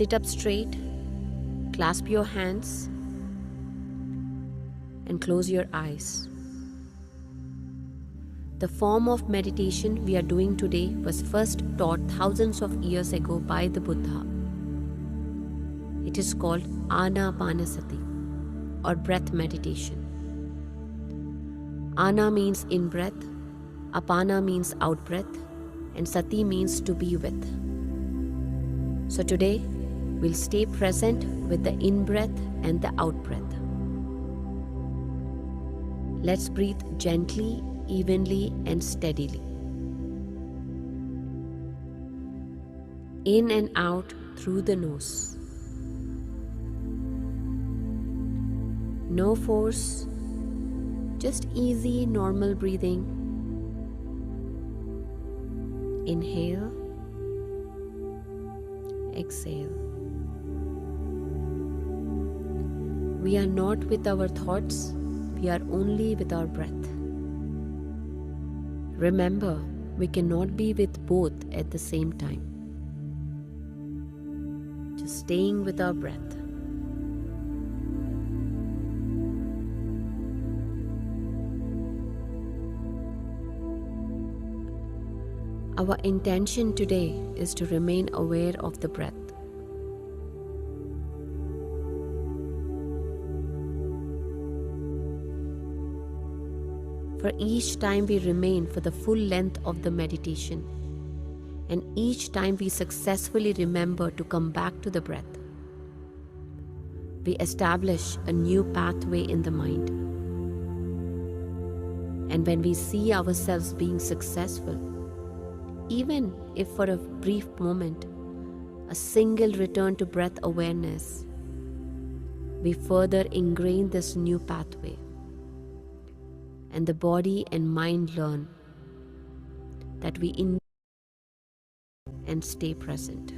Sit up straight, clasp your hands, and close your eyes. The form of meditation we are doing today was first taught thousands of years ago by the Buddha. It is called Anapanasati or breath meditation. Ana means in breath, Apana means out breath, and Sati means to be with. So today, we'll stay present with the in breath and the out breath. Let's breathe gently, evenly, and steadily. In and out through the nose. No force, just easy, normal breathing. Inhale, exhale. We are not with our thoughts, we are only with our breath. Remember, we cannot be with both at the same time. Just staying with our breath. Our intention today is to remain aware of the breath. For each time we remain for the full length of the meditation, and each time we successfully remember to come back to the breath, we establish a new pathway in the mind. And when we see ourselves being successful, even if for a brief moment, a single return to breath awareness, we further ingrain this new pathway. And the body and mind learn that we and stay present.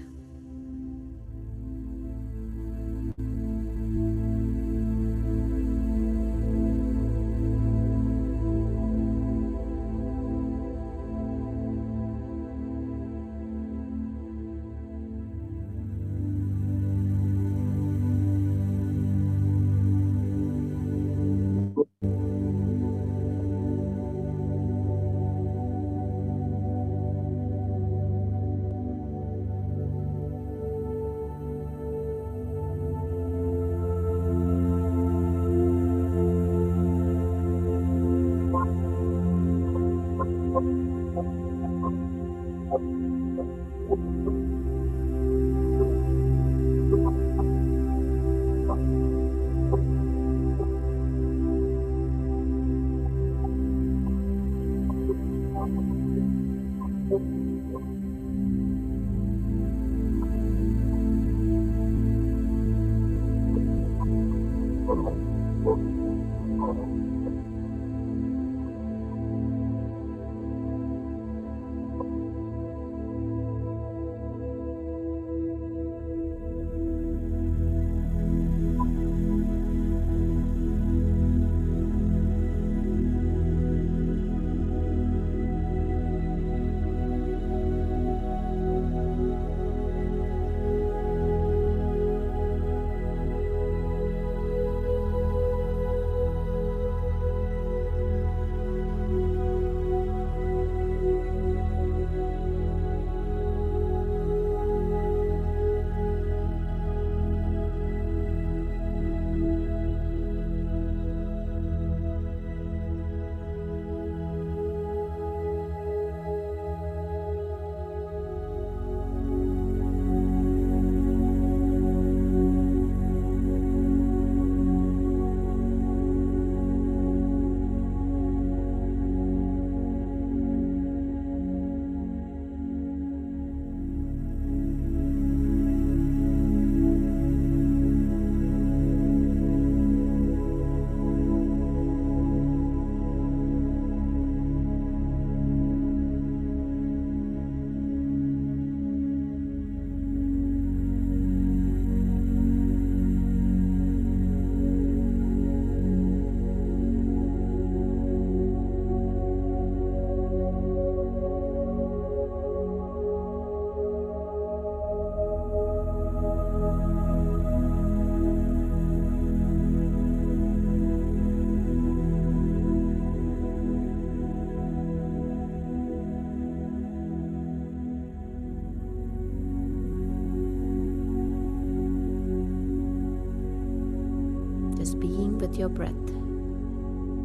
is being with your breath.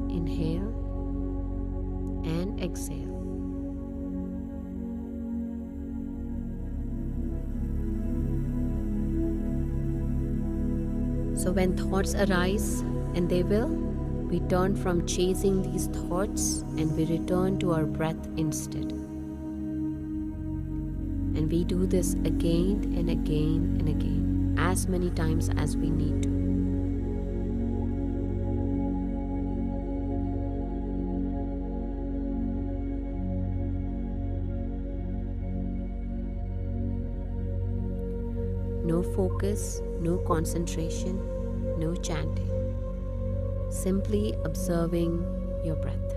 Inhale and exhale. So when thoughts arise, and they will, we turn from chasing these thoughts and we return to our breath instead. And we do this again and again and again, as many times as we need to. No focus, no concentration, no chanting. Simply observing your breath.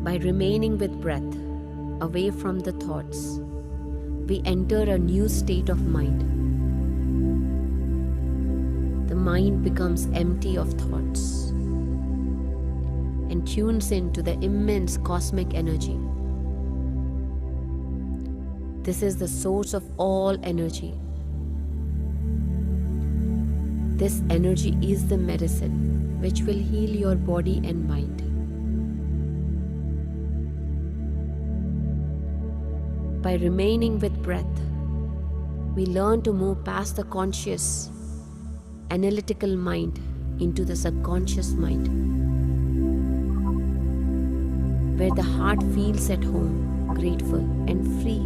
By remaining with breath, away from the thoughts, we enter a new state of mind. The mind becomes empty of thoughts and tunes into the immense cosmic energy. This is the source of all energy. This energy is the medicine which will heal your body and mind. By remaining with breath, we learn to move past the conscious, analytical mind into the subconscious mind, where the heart feels at home, grateful, and free.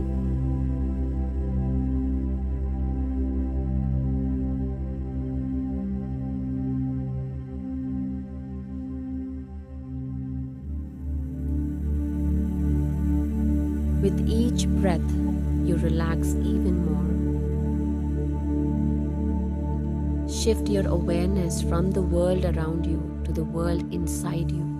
With each breath, you relax even more. Shift your awareness from the world around you to the world inside you.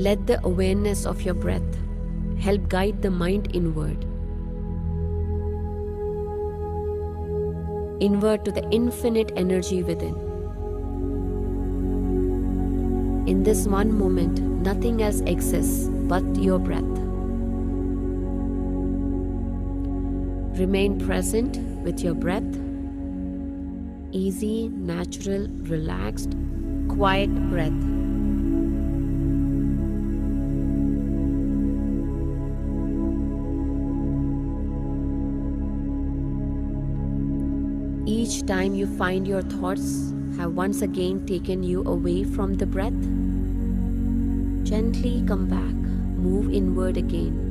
Let the awareness of your breath help guide the mind inward to the infinite energy within. In this one moment, nothing else exists but your breath. Remain present with your breath. Easy, natural, relaxed, quiet breath. Each time you find your thoughts have once again taken you away from the breath, gently come back, move inward again.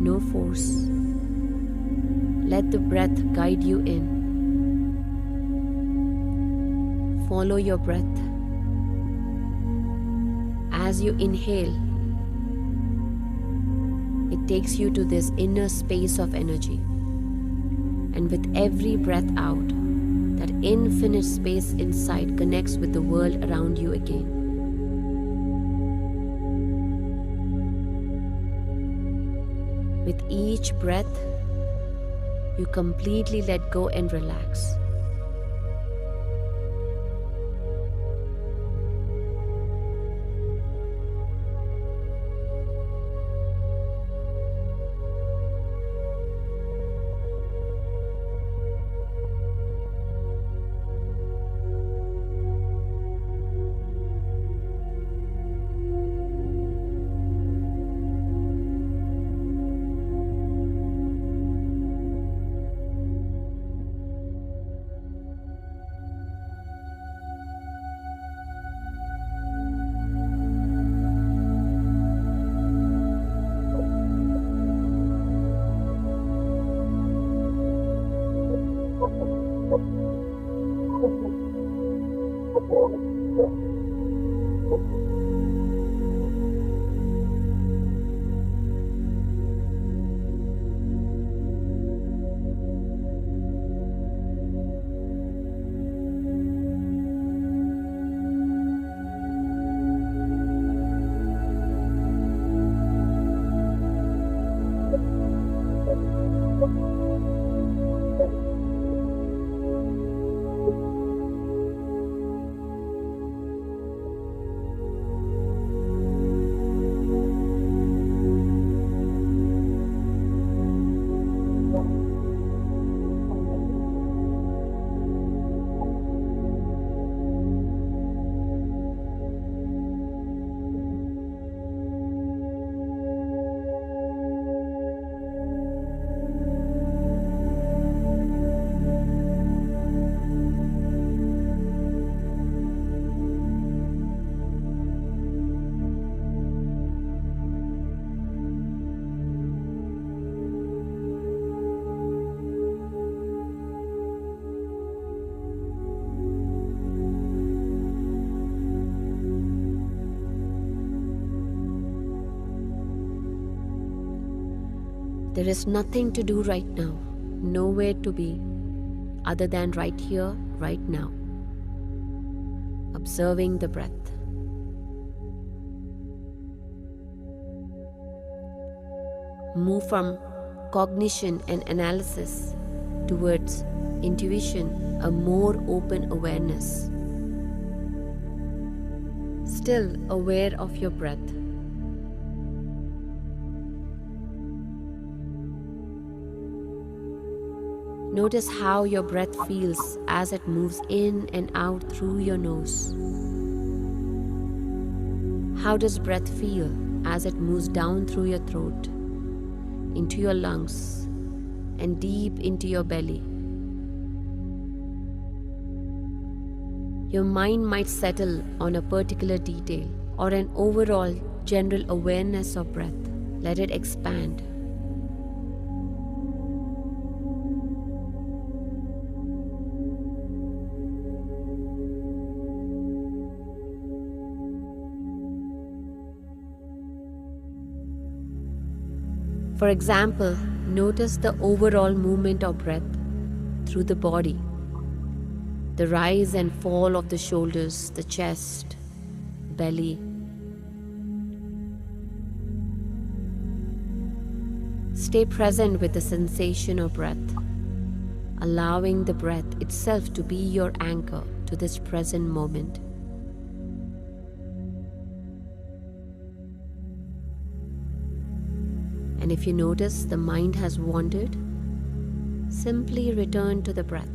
No force. Let the breath guide you in. Follow your breath. As you inhale, it takes you to this inner space of energy. And with every breath out, that infinite space inside connects with the world around you again. With each breath, you completely let go and relax. There is nothing to do right now, nowhere to be, other than right here, right now. Observing the breath. Move from cognition and analysis towards intuition, a more open awareness. Still aware of your breath. Notice how your breath feels as it moves in and out through your nose. How does breath feel as it moves down through your throat, into your lungs, and deep into your belly? Your mind might settle on a particular detail or an overall general awareness of breath. Let it expand. For example, notice the overall movement of breath through the body, the rise and fall of the shoulders, the chest, belly. Stay present with the sensation of breath, allowing the breath itself to be your anchor to this present moment. And if you notice the mind has wandered, simply return to the breath.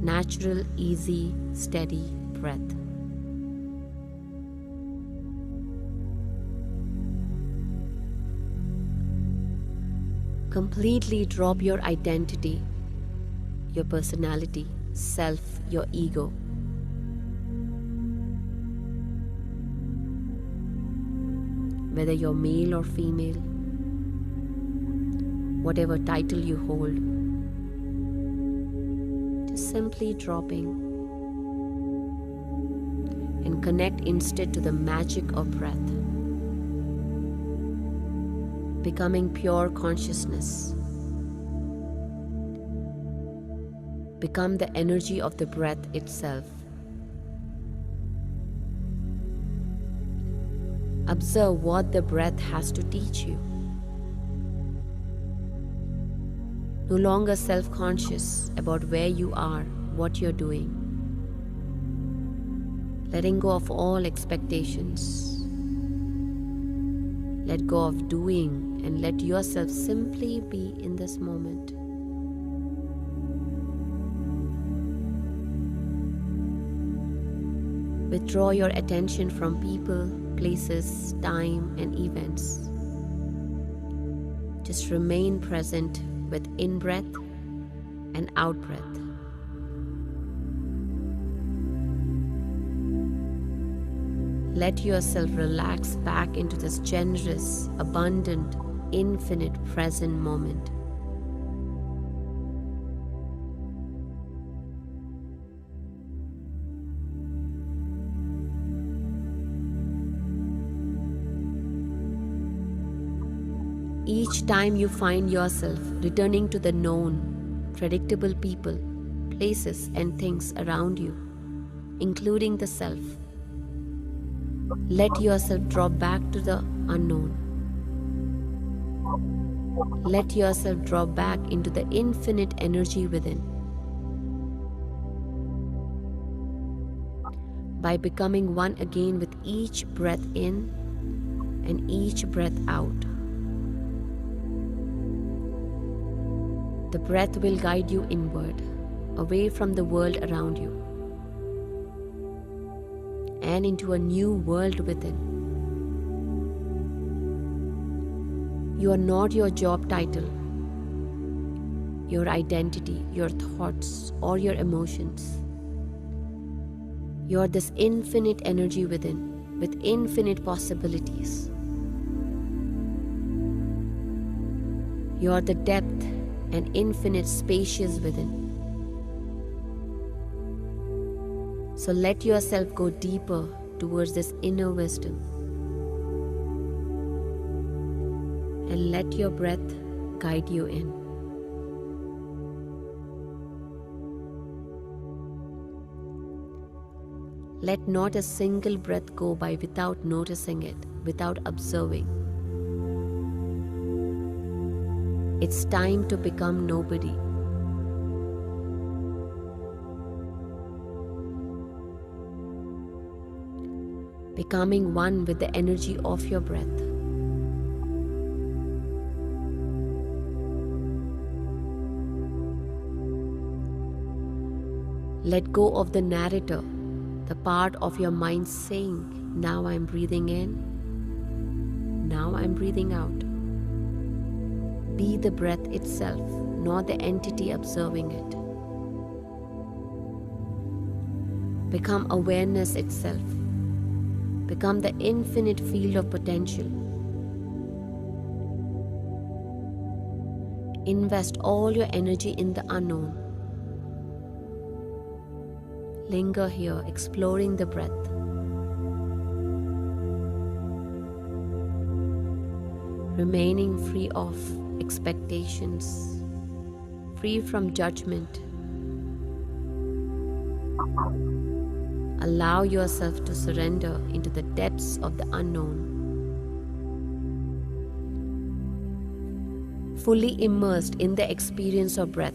Natural, easy, steady breath. Completely drop your identity, your personality, self, your ego. Whether you're male or female, whatever title you hold, just simply dropping and connect instead to the magic of breath, becoming pure consciousness. Become the energy of the breath itself. Observe what the breath has to teach you. No longer self-conscious about where you are, what you're doing. Letting go of all expectations. Let go of doing and let yourself simply be in this moment. Withdraw your attention from people, places, time, and events. Just remain present with in-breath and out-breath. Let yourself relax back into this generous, abundant, infinite present moment. Each time you find yourself returning to the known, predictable people, places, and things around you, including the self, let yourself drop back to the unknown. Let yourself drop back into the infinite energy within. By becoming one again with each breath in and each breath out. The breath will guide you inward, away from the world around you, and into a new world within. You are not your job title, your identity, your thoughts, or your emotions. You are this infinite energy within, with infinite possibilities. You are the depth and infinite spacious within. So let yourself go deeper towards this inner wisdom. And let your breath guide you in. Let not a single breath go by without noticing it, without observing. It's time to become nobody. Becoming one with the energy of your breath. Let go of the narrator, the part of your mind saying, now I'm breathing in, now I'm breathing out. Be the breath itself, not the entity observing it. Become awareness itself. Become the infinite field of potential. Invest all your energy in the unknown. Linger here, exploring the breath. Remaining free of expectations, free from judgment. Allow yourself to surrender into the depths of the unknown. Fully immersed in the experience of breath.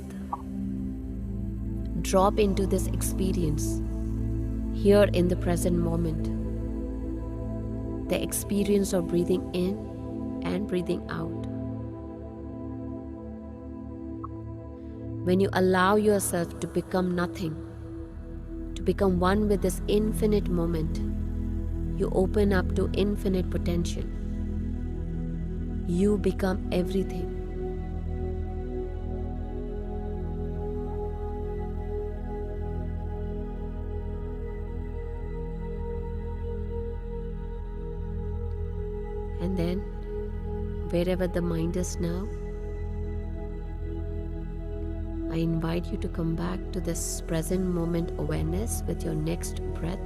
Drop into this experience, here in the present moment. The experience of breathing in and breathing out. When you allow yourself to become nothing, to become one with this infinite moment, you open up to infinite potential. You become everything. And then, wherever the mind is now, I invite you to come back to this present moment awareness with your next breath.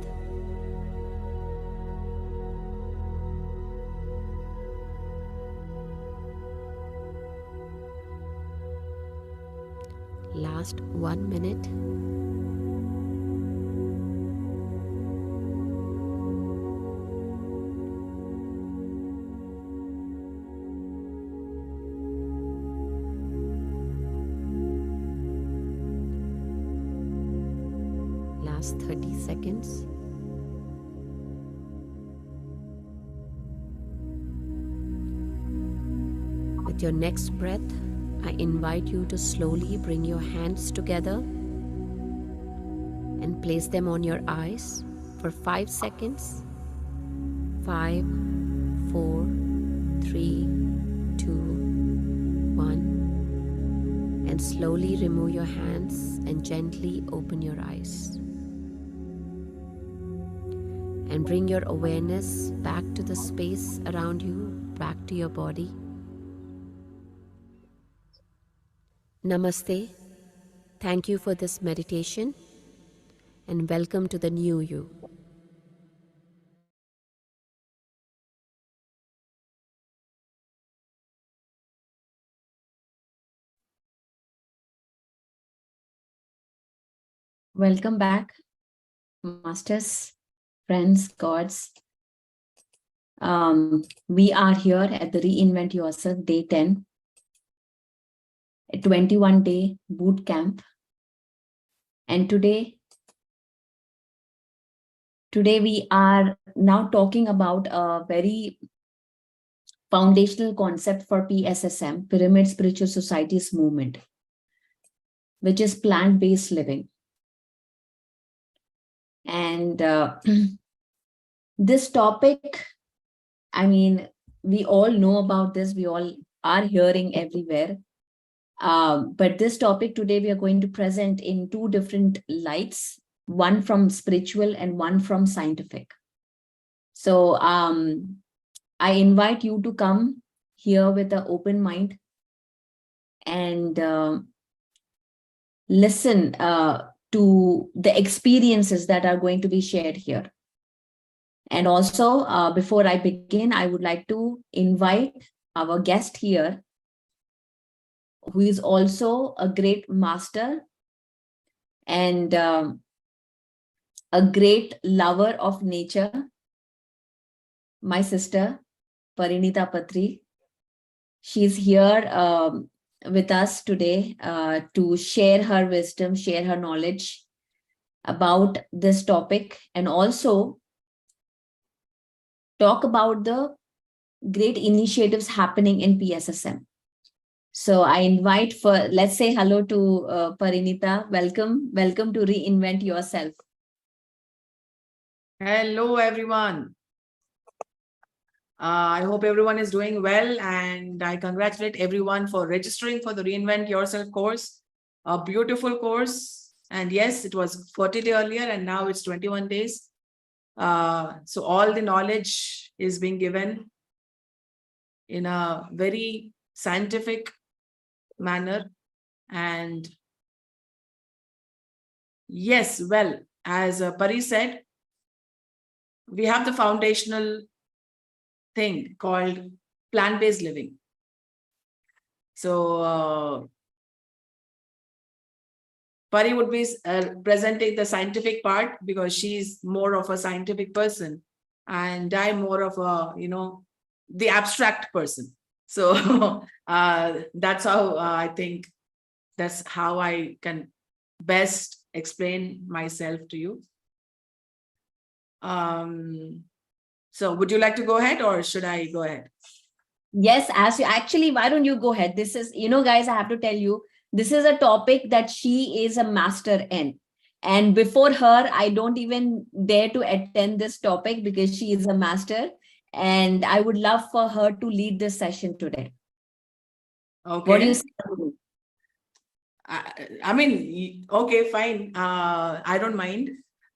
Last 1 minute. Last 30 seconds. With your next breath, I invite you to slowly bring your hands together and place them on your eyes for 5 seconds. 5, 4, 3, 2, 1. And slowly remove your hands and gently open your eyes. And bring your awareness back to the space around you, back to your body. Namaste. Thank you for this meditation and welcome to the new you. Welcome back, masters, friends, gods. We are here at the Reinvent Yourself Day 10. a 21-day boot camp. And today we are now talking about a very foundational concept for PSSM, Pyramid Spiritual Societies movement, which is plant-based living. And this topic, I mean, we all know about this, we all are hearing everywhere. But this topic today we are going to present in two different lights, one from spiritual and one from scientific. So I invite you to come here with an open mind and listen to the experiences that are going to be shared here. And also, before I begin, I would like to invite our guest here, who is also a great master and a great lover of nature, my sister, Patri. She's here with us today to share her wisdom, share her knowledge about this topic, and also talk about the great initiatives happening in PSSM. So I invite let's say hello to Parinita. Welcome to Reinvent Yourself. Hello, everyone. I hope everyone is doing well, and I congratulate everyone for registering for the Reinvent Yourself course, a beautiful course. And yes, it was 40 days earlier, and now it's 21 days. So all the knowledge is being given in a very scientific manner. And yes, well, as Pari said, we have the foundational thing called plant-based living. So Pari would be presenting the scientific part because she's more of a scientific person, and I'm more of a, the abstract person. So that's how I think that's how I can best explain myself to you. So would you like to go ahead, or should I go ahead? Yes, actually, why don't you go ahead? This is, guys, I have to tell you, this is a topic that she is a master in. And before her, I don't even dare to attend this topic because she is a master. And I would love for her to lead this session today. Okay. What do you say? I mean, okay, fine. I don't mind.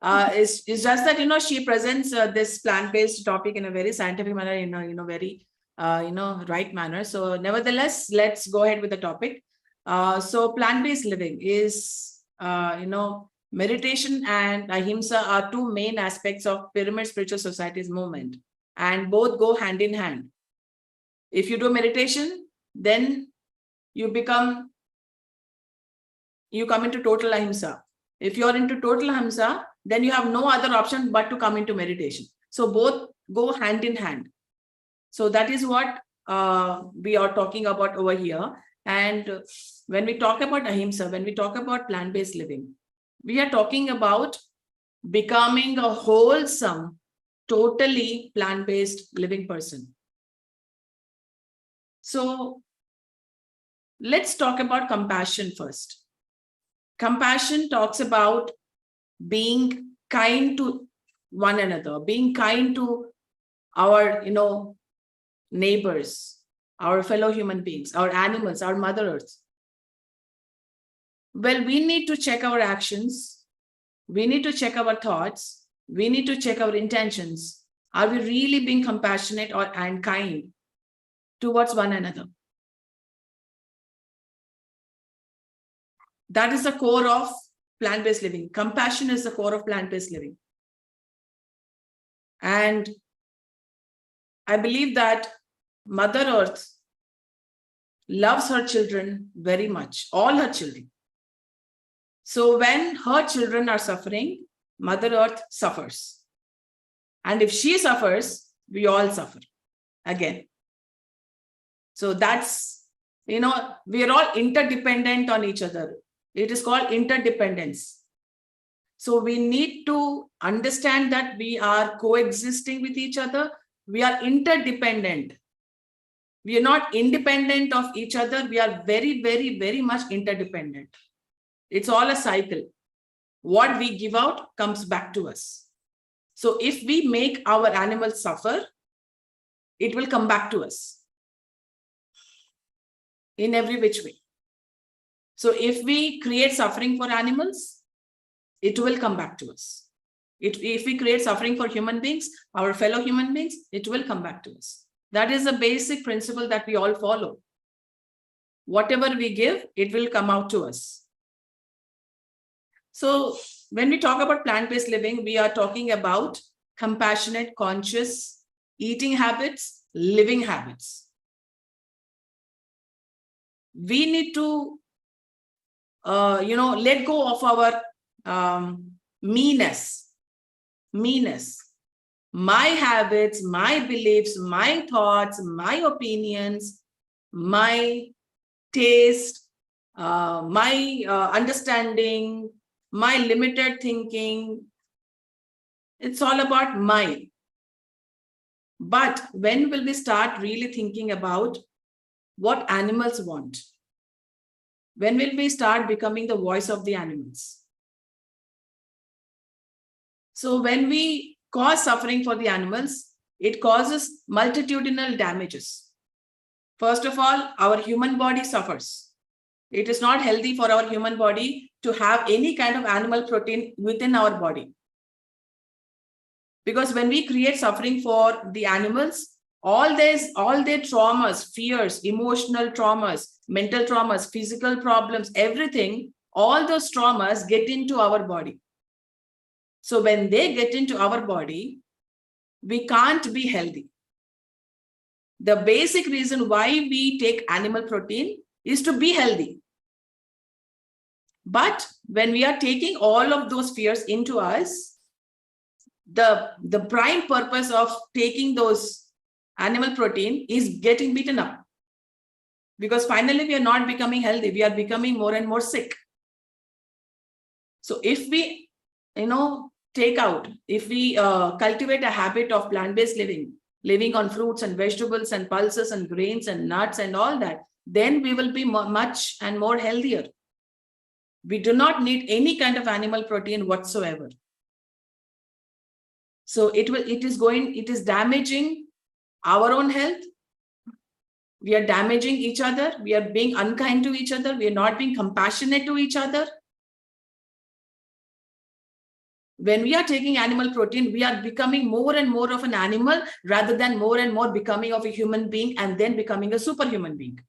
It's just that, she presents this plant-based topic in a very scientific manner, in a very, right manner. So nevertheless, let's go ahead with the topic. So plant-based living is, meditation and ahimsa are two main aspects of Pyramid Spiritual Society's movement, and both go hand in hand. If you do meditation, then you come into total ahimsa. If you're into total ahimsa, then you have no other option but to come into meditation. So both go hand in hand. So that is what we are talking about over here. And when we talk about ahimsa, when we talk about plant-based living, we are talking about becoming a wholesome, totally plant-based living person. So let's talk about compassion first. Compassion talks about being kind to one another, being kind to our, neighbors, our fellow human beings, our animals, our Mother Earth. Well, we need to check our actions. We need to check our thoughts. We need to check our intentions. Are we really being compassionate and kind towards one another? That is the core of plant-based living. Compassion is the core of plant-based living. And I believe that Mother Earth loves her children very much, all her children. So when her children are suffering, Mother Earth suffers. And if she suffers, we all suffer again. So that's we are all interdependent on each other. It is called interdependence. So we need to understand that we are coexisting with each other. We are interdependent. We are not independent of each other. We are very, very, very much interdependent. It's all a cycle. What we give out comes back to us. So if we make our animals suffer, it will come back to us in every which way. So if we create suffering for animals, it will come back to us. If we create suffering for human beings, our fellow human beings, it will come back to us. That is a basic principle that we all follow. Whatever we give, it will come out to us. So when we talk about plant-based living, we are talking about compassionate, conscious eating habits, living habits. We need to, let go of our meanness. My habits, my beliefs, my thoughts, my opinions, my taste, my understanding, my limited thinking. It's all about mine. But when will we start really thinking about what animals want? When will we start becoming the voice of the animals? So when we cause suffering for the animals, it causes multitudinal damages. First of all, our human body suffers. It is not healthy for our human body to have any kind of animal protein within our body. Because when we create suffering for the animals, all their traumas, fears, emotional traumas, mental traumas, physical problems, everything, all those traumas get into our body. So when they get into our body, we can't be healthy. The basic reason why we take animal protein is to be healthy. But when we are taking all of those fears into us, the prime purpose of taking those animal protein is getting beaten up. Because finally we are not becoming healthy, we are becoming more and more sick. So if we, cultivate a habit of plant-based living on fruits and vegetables and pulses and grains and nuts and all that, then we will be much and more healthier. We do not need any kind of animal protein whatsoever. So it is damaging our own health. We are damaging each other. We are being unkind to each other. We are not being compassionate to each other. When we are taking animal protein, we are becoming more and more of an animal rather than more and more becoming of a human being and then becoming a superhuman being.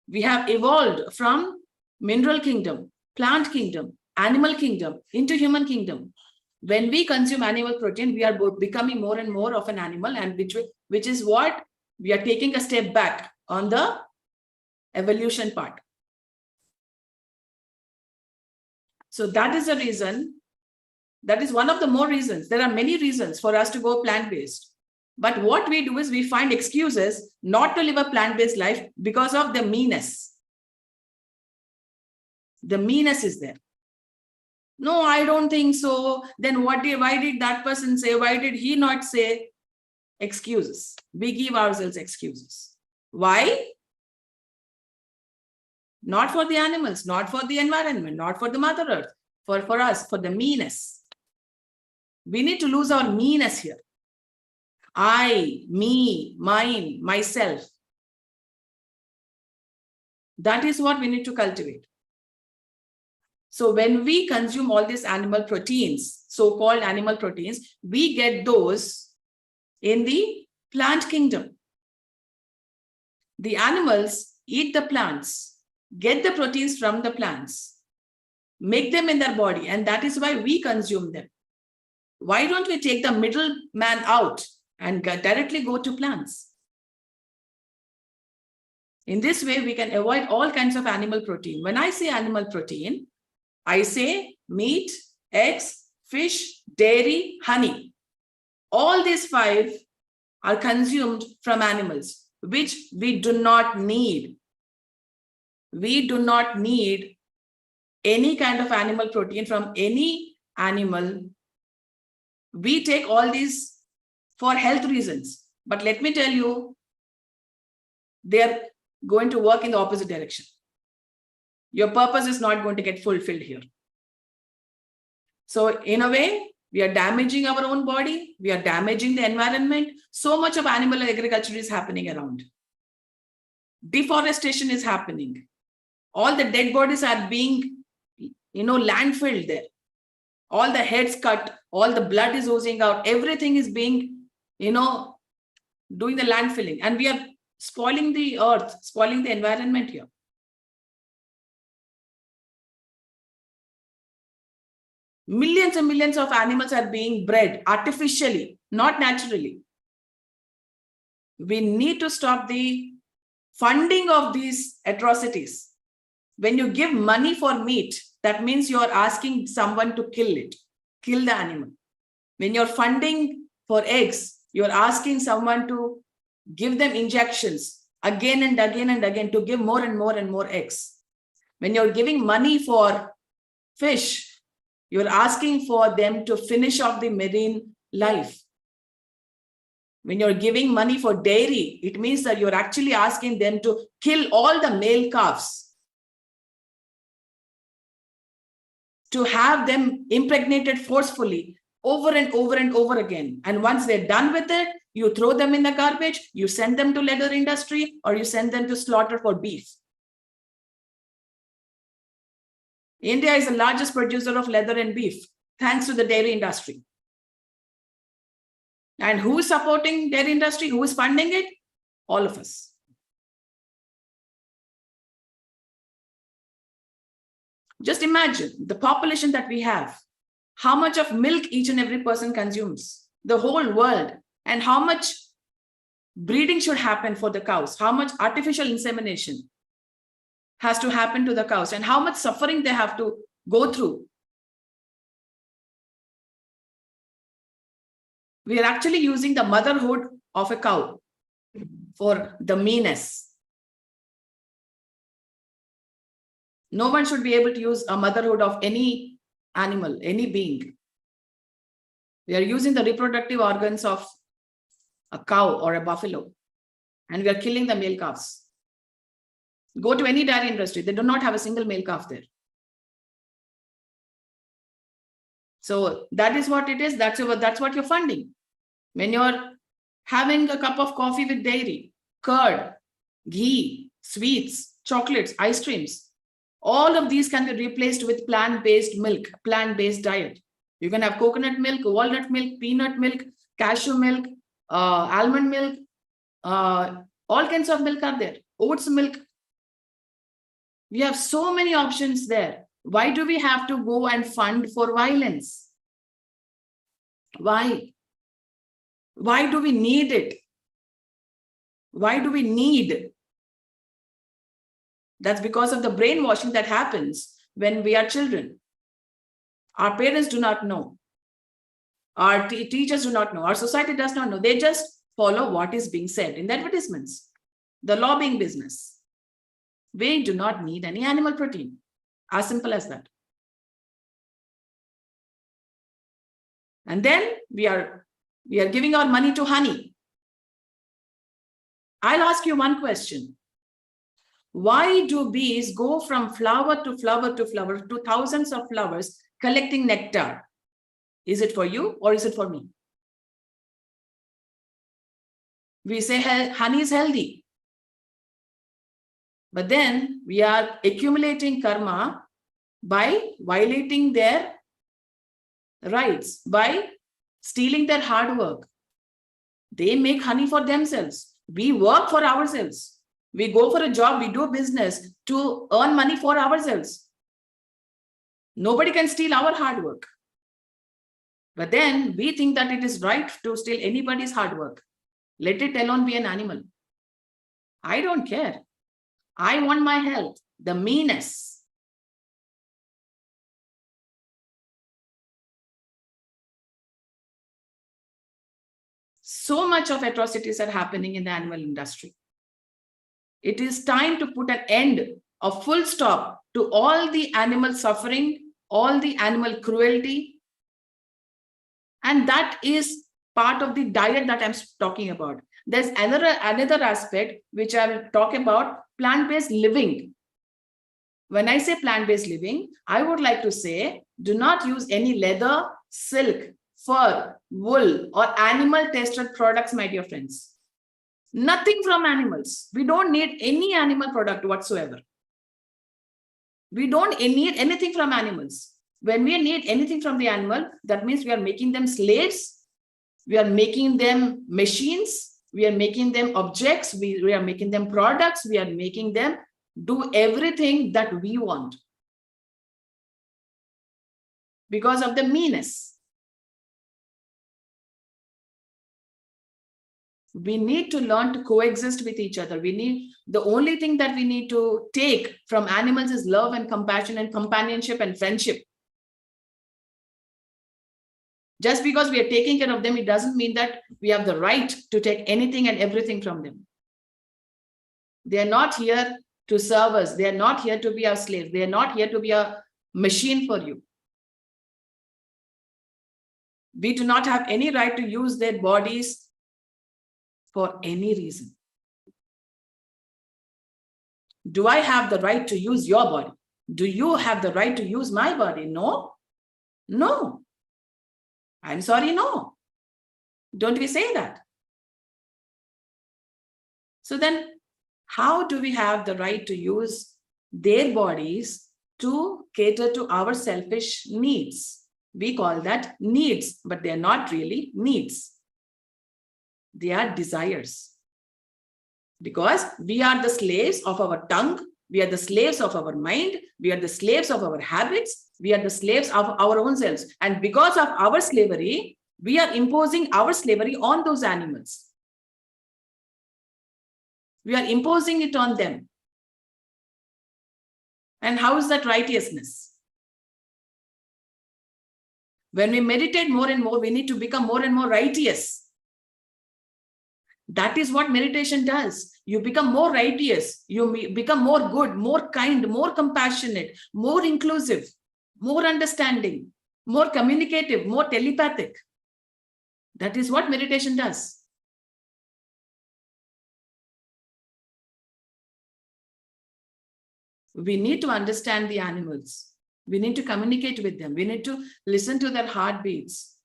We have evolved from mineral kingdom, plant kingdom, animal kingdom into human kingdom. When we consume animal protein, we are both becoming more and more of an animal, and which is what we are taking a step back on the evolution part. So that is the reason, that is one of the more reasons. There are many reasons for us to go plant-based. But what we do is we find excuses not to live a plant-based life because of the meanness. The meanness is there. No, I don't think so. Then why did that person say? Why did he not say? Excuses. We give ourselves excuses. Why? Not for the animals, not for the environment, not for the Mother Earth, for us, for the meanness. We need to lose our meanness here. I, me, mine, myself. That is what we need to cultivate. So when we consume all these animal proteins, so-called animal proteins, we get those in the plant kingdom. The animals eat the plants, get the proteins from the plants, make them in their body, and that is why we consume them. Why don't we take the middleman out and directly go to plants? In this way, we can avoid all kinds of animal protein. When I say animal protein, I say meat, eggs, fish, dairy, honey. All these 5 are consumed from animals. which we do not need. We do not need any kind of animal protein from any animal. We take all these for health reasons. But let me tell you, they're going to work in the opposite direction. Your purpose is not going to get fulfilled here. So in a way, we are damaging our own body. We are damaging the environment. So much of animal agriculture is happening around. Deforestation is happening. All the dead bodies are being, landfilled there. All the heads cut, all the blood is oozing out. Everything is being, doing the landfilling. And we are spoiling the earth, spoiling the environment here. Millions and millions of animals are being bred artificially, not naturally. We need to stop the funding of these atrocities. When you give money for meat, that means you're asking someone to kill it, kill the animal. When you're funding for eggs, you're asking someone to give them injections again and again and again to give more and more and more eggs. When you're giving money for fish, you're asking for them to finish off the marine life. When you're giving money for dairy, it means that you're actually asking them to kill all the male calves, to have them impregnated forcefully over and over and over again. And once they're done with it, you throw them in the garbage, you send them to leather industry, or you send them to slaughter for beef. India is the largest producer of leather and beef, thanks to the dairy industry. And who is supporting dairy industry? Who is funding it? All of us. Just imagine the population that we have, how much of milk each and every person consumes, the whole world, and how much breeding should happen for the cows, how much artificial insemination has to happen to the cows, and how much suffering they have to go through. We are actually using the motherhood of a cow for the meanness. No one should be able to use a motherhood of any animal, any being. We are using the reproductive organs of a cow or a buffalo, and we are killing the male calves. Go to any dairy industry, they do not have a single male calf there. So that is what it is. That's what you're funding. When you're having a cup of coffee with dairy, curd, ghee, sweets, chocolates, ice creams, all of these can be replaced with plant-based milk, plant-based diet. You can have coconut milk, walnut milk, peanut milk, cashew milk, almond milk, all kinds of milk are there, oats milk. We have so many options there. Why do we have to go and fund for violence? Why? Why do we need it? Why do we need? That's because of the brainwashing that happens when we are children. Our parents do not know. Our teachers do not know. Our society does not know. They just follow what is being said in the advertisements, the lobbying business. We do not need any animal protein. As simple as that. And then we are giving our money to honey. I'll ask you one question. Why do bees go from flower to flower to flower to thousands of flowers collecting nectar? Is it for you or is it for me? We say honey is healthy. But then we are accumulating karma by violating their rights, by stealing their hard work. They make honey for themselves. We work for ourselves. We go for a job, we do business to earn money for ourselves. Nobody can steal our hard work. But then we think that it is right to steal anybody's hard work. Let it alone be an animal. I don't care. I want my health, the meanness. So much of atrocities are happening in the animal industry. It is time to put an end, a full stop to all the animal suffering, all the animal cruelty. And that is part of the diet that I'm talking about. There's another aspect which I will talk about, plant-based living. When I say plant-based living, I would like to say, do not use any leather, silk, fur, wool, or animal tested products, my dear friends. Nothing from animals. We don't need any animal product whatsoever. We don't need anything from animals. When we need anything from the animal, that means we are making them slaves. We are making them machines. We are making them objects. We are making them products. We are making them do everything that we want because of the meanness. We need to learn to coexist with each other. The only thing that we need to take from animals is love and compassion and companionship and friendship. Just because we are taking care of them, it doesn't mean that we have the right to take anything and everything from them. They are not here to serve us. They are not here to be our slaves. They are not here to be a machine for you. We do not have any right to use their bodies for any reason. Do I have the right to use your body? Do you have the right to use my body? No. No. I'm sorry, no. Don't we say that? So then, how do we have the right to use their bodies to cater to our selfish needs? We call that needs, but they're not really needs. They are desires. Because we are the slaves of our tongue, we are the slaves of our mind, we are the slaves of our habits, we are the slaves of our own selves. And because of our slavery, we are imposing our slavery on those animals. We are imposing it on them. And how is that righteousness? When we meditate more and more, we need to become more and more righteous. That is what meditation does. You become more righteous. You become more good, more kind, more compassionate, more inclusive, more understanding, more communicative, more telepathic. That is what meditation does. We need to understand the animals. We need to communicate with them. We need to listen to their heartbeats.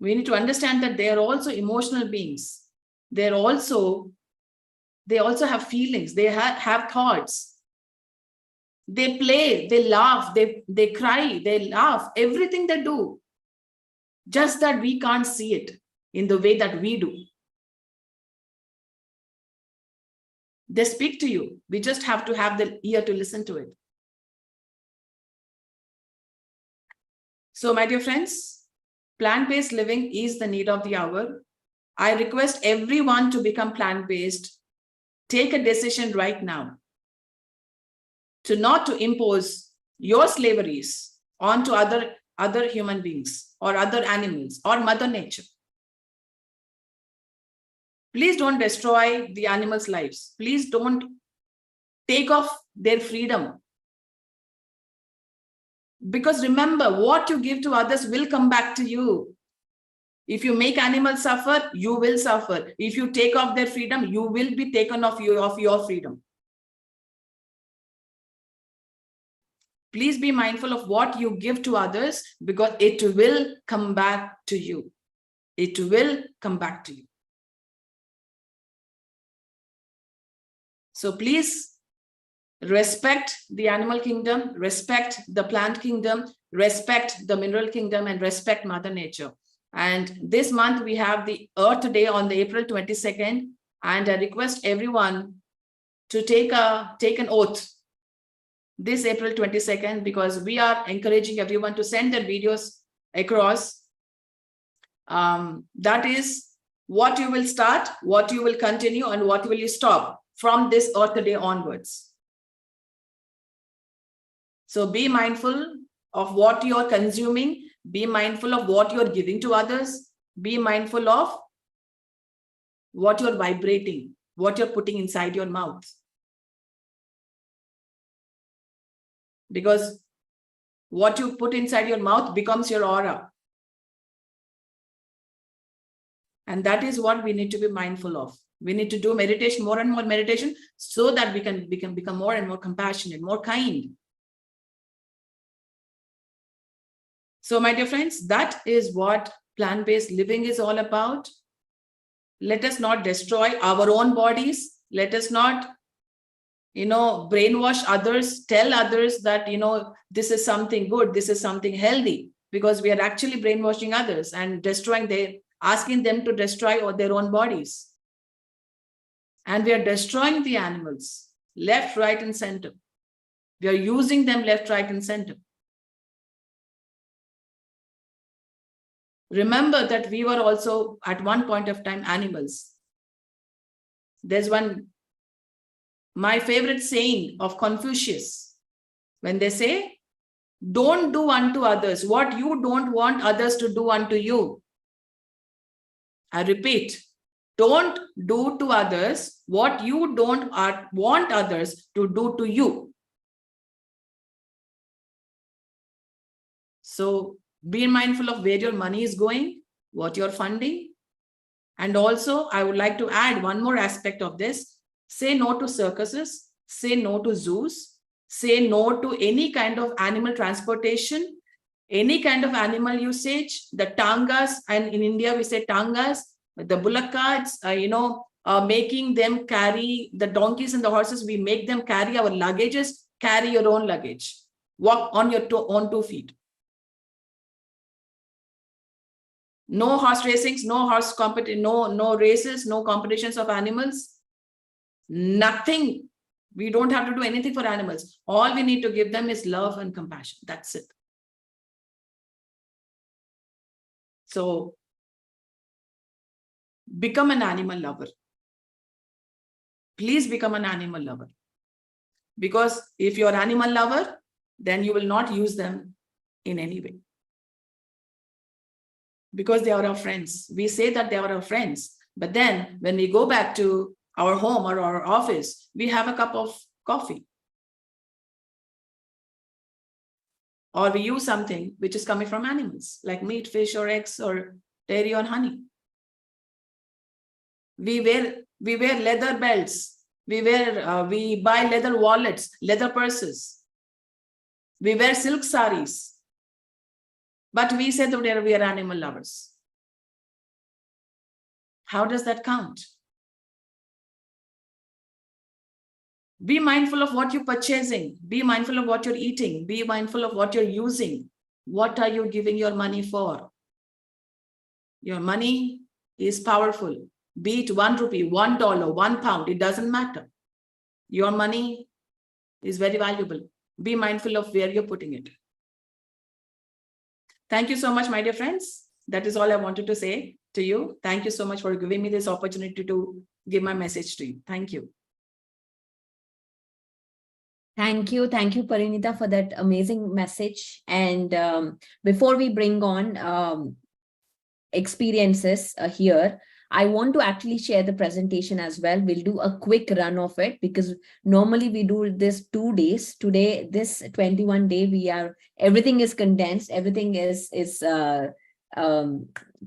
We need to understand that they are also emotional beings. They also have feelings. They have thoughts. They play, they laugh, they cry, they laugh, everything they do. Just that we can't see it in the way that we do. They speak to you. We just have to have the ear to listen to it. So, my dear friends, plant-based living is the need of the hour. I request everyone to become plant-based. Take a decision right now to not to impose your slaveries onto other human beings or other animals or Mother Nature. Please don't destroy the animals' lives. Please don't take off their freedom. Because remember, what you give to others will come back to you. If you make animals suffer, you will suffer. If you take off their freedom, you will be taken off your freedom. Please be mindful of what you give to others because it will come back to you. It will come back to you. So please respect the animal kingdom, respect the plant kingdom, respect the mineral kingdom, and respect Mother Nature. And this month we have the Earth Day on the April 22nd. And I request everyone to take an oath this April 22nd, because we are encouraging everyone to send their videos across. That is what you will start, what you will continue, and what will you stop from this Earth Day onwards. So be mindful of what you're consuming. Be mindful of what you're giving to others. Be mindful of what you're vibrating, what you're putting inside your mouth. because what you put inside your mouth becomes your aura. And that is what we need to be mindful of. We need to do meditation, more and more meditation, so that we can become more and more compassionate, more kind. So, my dear friends, that is what plant-based living is all about. Let us not destroy our own bodies. Let us not, brainwash others, tell others that, this is something good, this is something healthy, because we are actually brainwashing others and asking them to destroy their own bodies. And we are destroying the animals, left, right, and center. We are using them left, right, and center. Remember that we were also at one point of time animals. There's my favorite saying of Confucius, when they say, don't do unto others what you don't want others to do unto you. I repeat, don't do to others what you don't want others to do to you. So be mindful of where your money is going, what you're funding. And also, I would like to add one more aspect of this. Say no to circuses, say no to zoos, say no to any kind of animal transportation, any kind of animal usage, the tangas, and in India we say tangas, the bullock carts, making them carry the donkeys and the horses, we make them carry our luggages. Carry your own luggage. Walk on your own 2 feet. No horse racings, no horse competition, no races, no competitions of animals. Nothing. We don't have to do anything for animals. All we need to give them is love and compassion. That's it. So become an animal lover. Please become an animal lover. Because if you're an animal lover, then you will not use them in any way. Because they are our friends. We say that they are our friends. But then when we go back to our home or our office, we have a cup of coffee. Or we use something which is coming from animals, like meat, fish, or eggs, or dairy, or honey. We wear leather belts. We buy leather wallets, leather purses. We wear silk saris. But we say that we are animal lovers. How does that count? Be mindful of what you're purchasing. Be mindful of what you're eating. Be mindful of what you're using. What are you giving your money for? Your money is powerful. Be it 1 rupee, $1, £1, it doesn't matter. Your money is very valuable. Be mindful of where you're putting it. Thank you so much, my dear friends. That is all I wanted to say to you. Thank you so much for giving me this opportunity to give my message to you. Thank you. Thank you, Parinita, for that amazing message. And before we bring on experiences here, I want to actually share the presentation as well. We'll do a quick run of it because normally we do this 2 days. Today, this 21 day, everything is condensed, everything is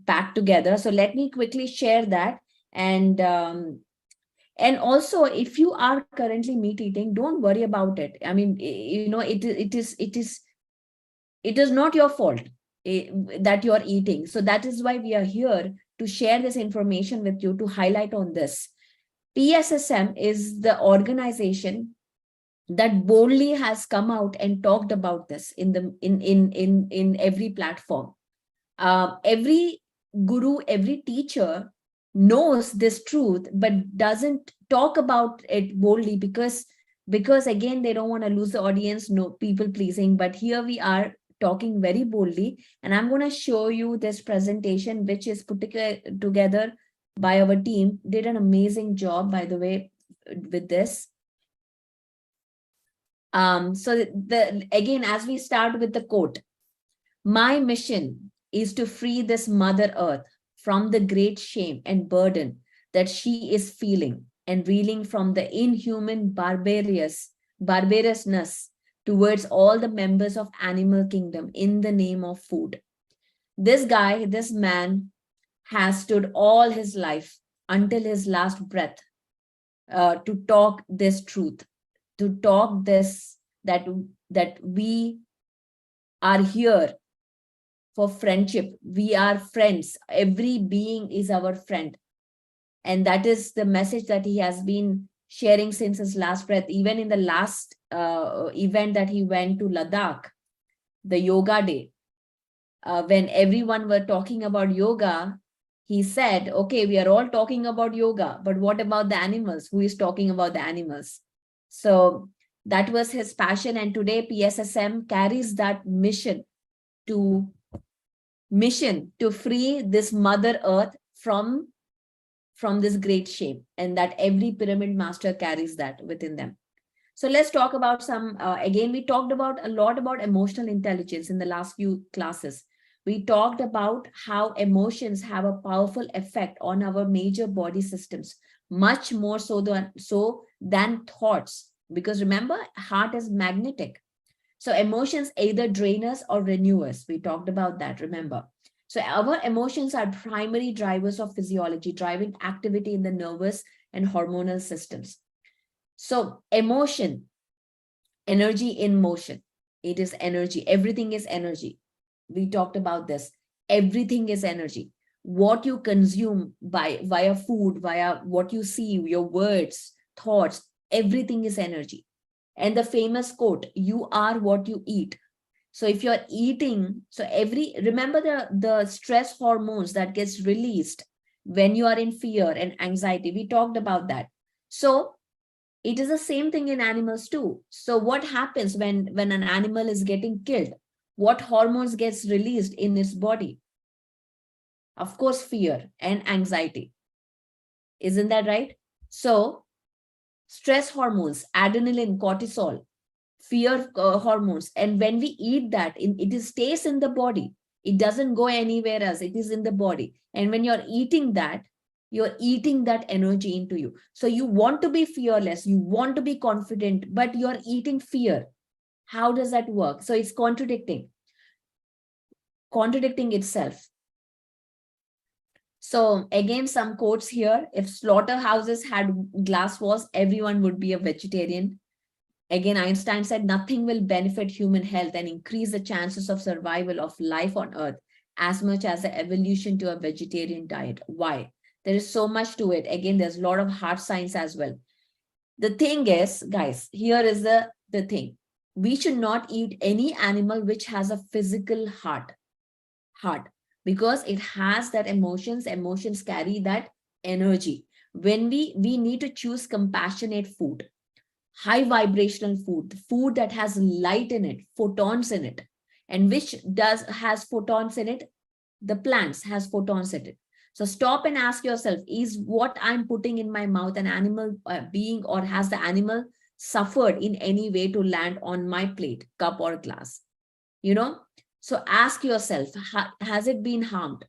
packed together. So let me quickly share that. And also, if you are currently meat eating, don't worry about it. I mean, it is not your fault that you are eating. So that is why we are here to share this information with you, to highlight on this. PSSM is the organization that boldly has come out and talked about this in every platform. Every guru, every teacher knows this truth, but doesn't talk about it boldly because again, they don't want to lose the audience, no people pleasing. But here we are talking very boldly, and I'm going to show you this presentation, which is put together by our team. Did an amazing job, by the way, with this. So again, as we start with the quote, my mission is to free this Mother Earth from the great shame and burden that she is feeling and reeling from the inhuman barbarousness towards all the members of animal kingdom in the name of food. This guy, this man, has stood all his life until his last breath to talk this truth, to talk this, that we are here for friendship. We are friends. Every being is our friend. And that is the message that he has been sharing since his last breath. Even in the last event that he went to Ladakh, the yoga day, when everyone were talking about yoga, he said, okay, we are all talking about yoga, but what about the animals? Who is talking about the animals? So that was his passion. And today PSSM carries that mission to free this Mother Earth from this great shame, and that every pyramid master carries that within them. So let's talk about some, again, we talked about a lot about emotional intelligence in the last few classes. We talked about how emotions have a powerful effect on our major body systems, much more so than thoughts, because remember, heart is magnetic. So emotions either drain us or renew us. We talked about that, remember. So our emotions are primary drivers of physiology, driving activity in the nervous and hormonal systems. So emotion, energy in motion. It is energy. Everything is energy. We talked about this. Everything is energy. What you consume via food, via what you see, your words, thoughts, everything is energy. And the famous quote, you are what you eat. So if you're eating, remember the stress hormones that gets released when you are in fear and anxiety. We talked about that. So it is the same thing in animals too. So what happens when an animal is getting killed? What hormones gets released in its body? Of course, fear and anxiety. Isn't that right? So stress hormones, adrenaline, cortisol, fear hormones. And when we eat that, it stays in the body. It doesn't go anywhere else. It is in the body. And when you're eating that, you're eating that energy into you. So you want to be fearless, you want to be confident, but you're eating fear. How does that work? So it's contradicting itself. So again, some quotes here. If slaughterhouses had glass walls, everyone would be a vegetarian. Again, Einstein said nothing will benefit human health and increase the chances of survival of life on Earth as much as the evolution to a vegetarian diet. Why? There is so much to it. Again, there's a lot of hard science as well. The thing is, guys, here is the thing. We should not eat any animal which has a physical heart, because it has that emotions carry that energy. When we need to choose compassionate food, high vibrational food that has light in it, photons in it. And which has photons in it? The plants has photons in it. So stop and ask yourself, is what I'm putting in my mouth an animal being, or has the animal suffered in any way to land on my plate, cup or glass? So ask yourself, has it been harmed?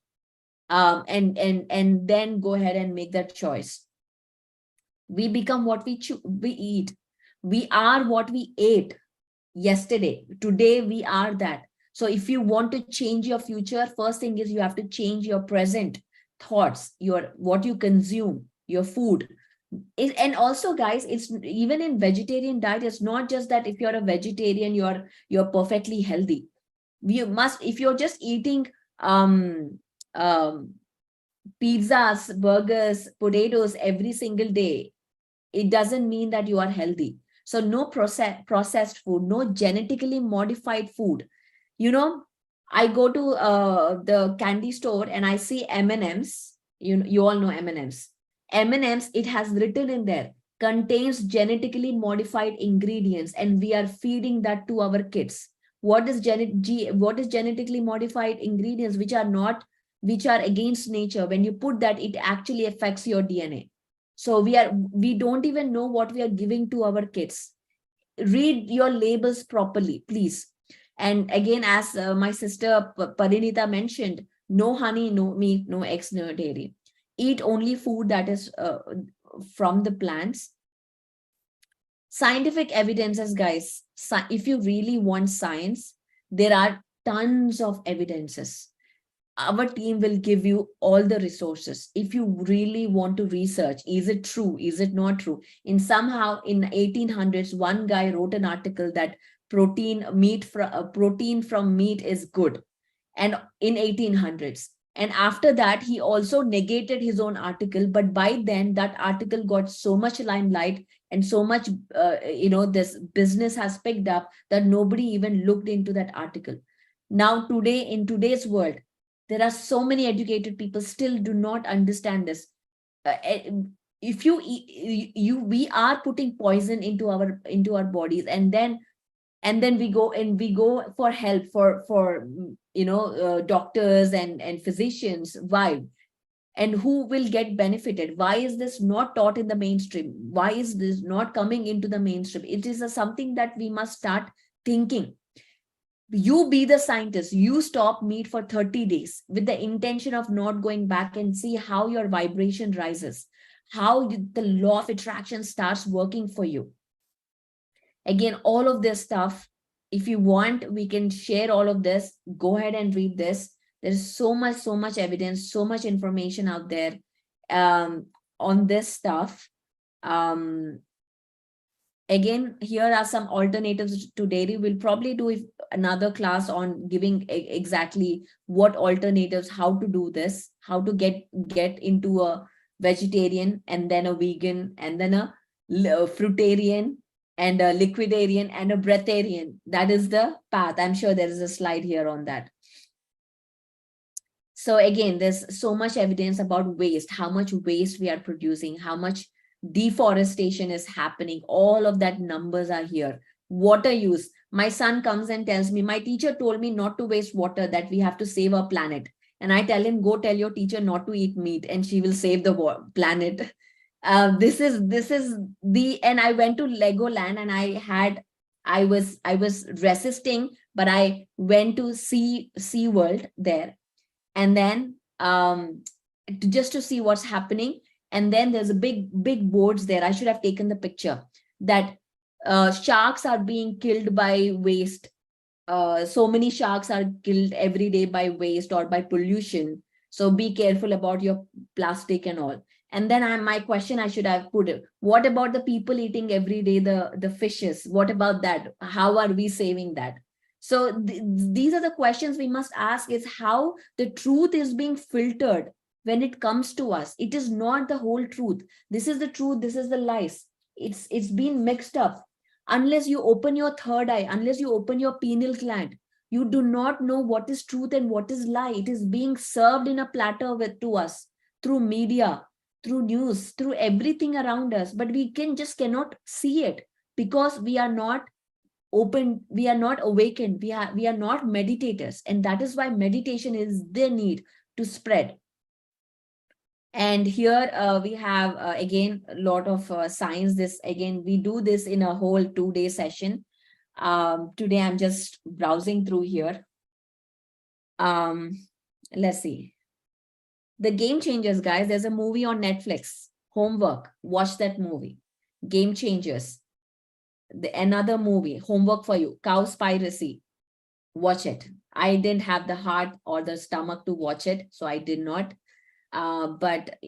And then go ahead and make that choice. We become what we eat. We are what we ate yesterday. Today, we are that. So if you want to change your future, first thing is you have to change your present thoughts, what you consume, your food. And also, guys, it's even in vegetarian diet, it's not just that if you're a vegetarian, you're perfectly healthy. If you're just eating pizzas, burgers, potatoes every single day, it doesn't mean that you are healthy. So no processed food, no genetically modified food. I go to the candy store and I see M&Ms. You all know M&Ms. M&Ms, it has written in there, contains genetically modified ingredients, and we are feeding that to our kids. What is genetically modified ingredients which are against nature? When you put that, it actually affects your DNA. So we don't even know what we are giving to our kids. Read your labels properly, please. And again, as my sister Parinita mentioned, no honey, no meat, no eggs, no dairy. Eat only food that is from the plants. Scientific evidences, guys. If you really want science, there are tons of evidences. Our team will give you all the resources. If you really want to research, is it true? Is it not true? Somehow in 1800s, one guy wrote an article that protein from meat is good. And in 1800s. And after that, he also negated his own article. But by then, that article got so much limelight and so much, this business has picked up that nobody even looked into that article. Now, today, in today's world, there are so many educated people still do not understand this. If we are putting poison into our bodies, and then we go for help for doctors and physicians. Why? And who will get benefited? Why is this not taught in the mainstream? Why is this not coming into the mainstream? It is something that we must start thinking. You be the scientist. You stop meat for 30 days with the intention of not going back, and see how your vibration rises, how the law of attraction starts working for you. Again, all of this stuff, if you want, we can share all of this. Go ahead and read this. There's so much evidence, so much information out there on this stuff. Again, here are some alternatives to dairy. We'll probably do another class on giving exactly what alternatives, how to do this, how to get into a vegetarian, and then a vegan, and then a fruitarian, and a liquidarian, and a breatharian. That is the path. I'm sure there is a slide here on that. So again, there's so much evidence about waste, how much waste we are producing, how much deforestation is happening. All of that numbers are here. Water use. My son comes and tells me, my teacher told me not to waste water, that we have to save our planet. And I tell him, go tell your teacher not to eat meat and she will save the planet. This is and I went to Legoland, and I was resisting, but I went to Sea World there. And then just to see what's happening. And then there's a big boards there. I should have taken the picture, that sharks are being killed by waste. So many sharks are killed every day by waste or by pollution. So be careful about your plastic and all. And then my question I should have put it, what about the people eating every day the fishes? What about that? How are we saving that? So these are the questions we must ask, is how the truth is being filtered when it comes to us. It is not the whole truth. This is the truth. This is the lies. It's been mixed up. Unless you open your third eye, unless you open your pineal gland, you do not know what is truth and what is lie. It is being served in a platter to us through media, through news, through everything around us. But we cannot see it because we are not open, we are not awakened, we are not meditators. And that is why meditation is the need to spread. And here we have again a lot of science. This again, we do this in a whole 2-day session. Today I'm just browsing through here. Let's see. The Game Changers, guys. There's a movie on Netflix. Homework. Watch that movie. Game Changers. Another movie. Homework for you. Cowspiracy. Watch it. I didn't have the heart or the stomach to watch it, so I did not. But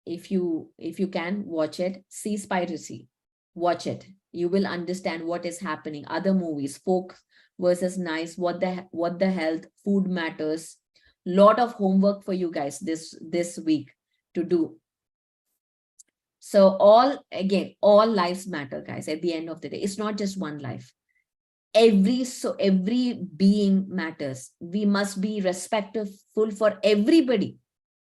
if you can watch it, Seaspiracy, watch it. You will understand what is happening. Other movies, Folk versus Nice, what the health, Food Matters. Lot of homework for you guys this week to do. So all lives matter, guys. At the end of the day, it's not just one life. Every being matters. We must be respectful for everybody.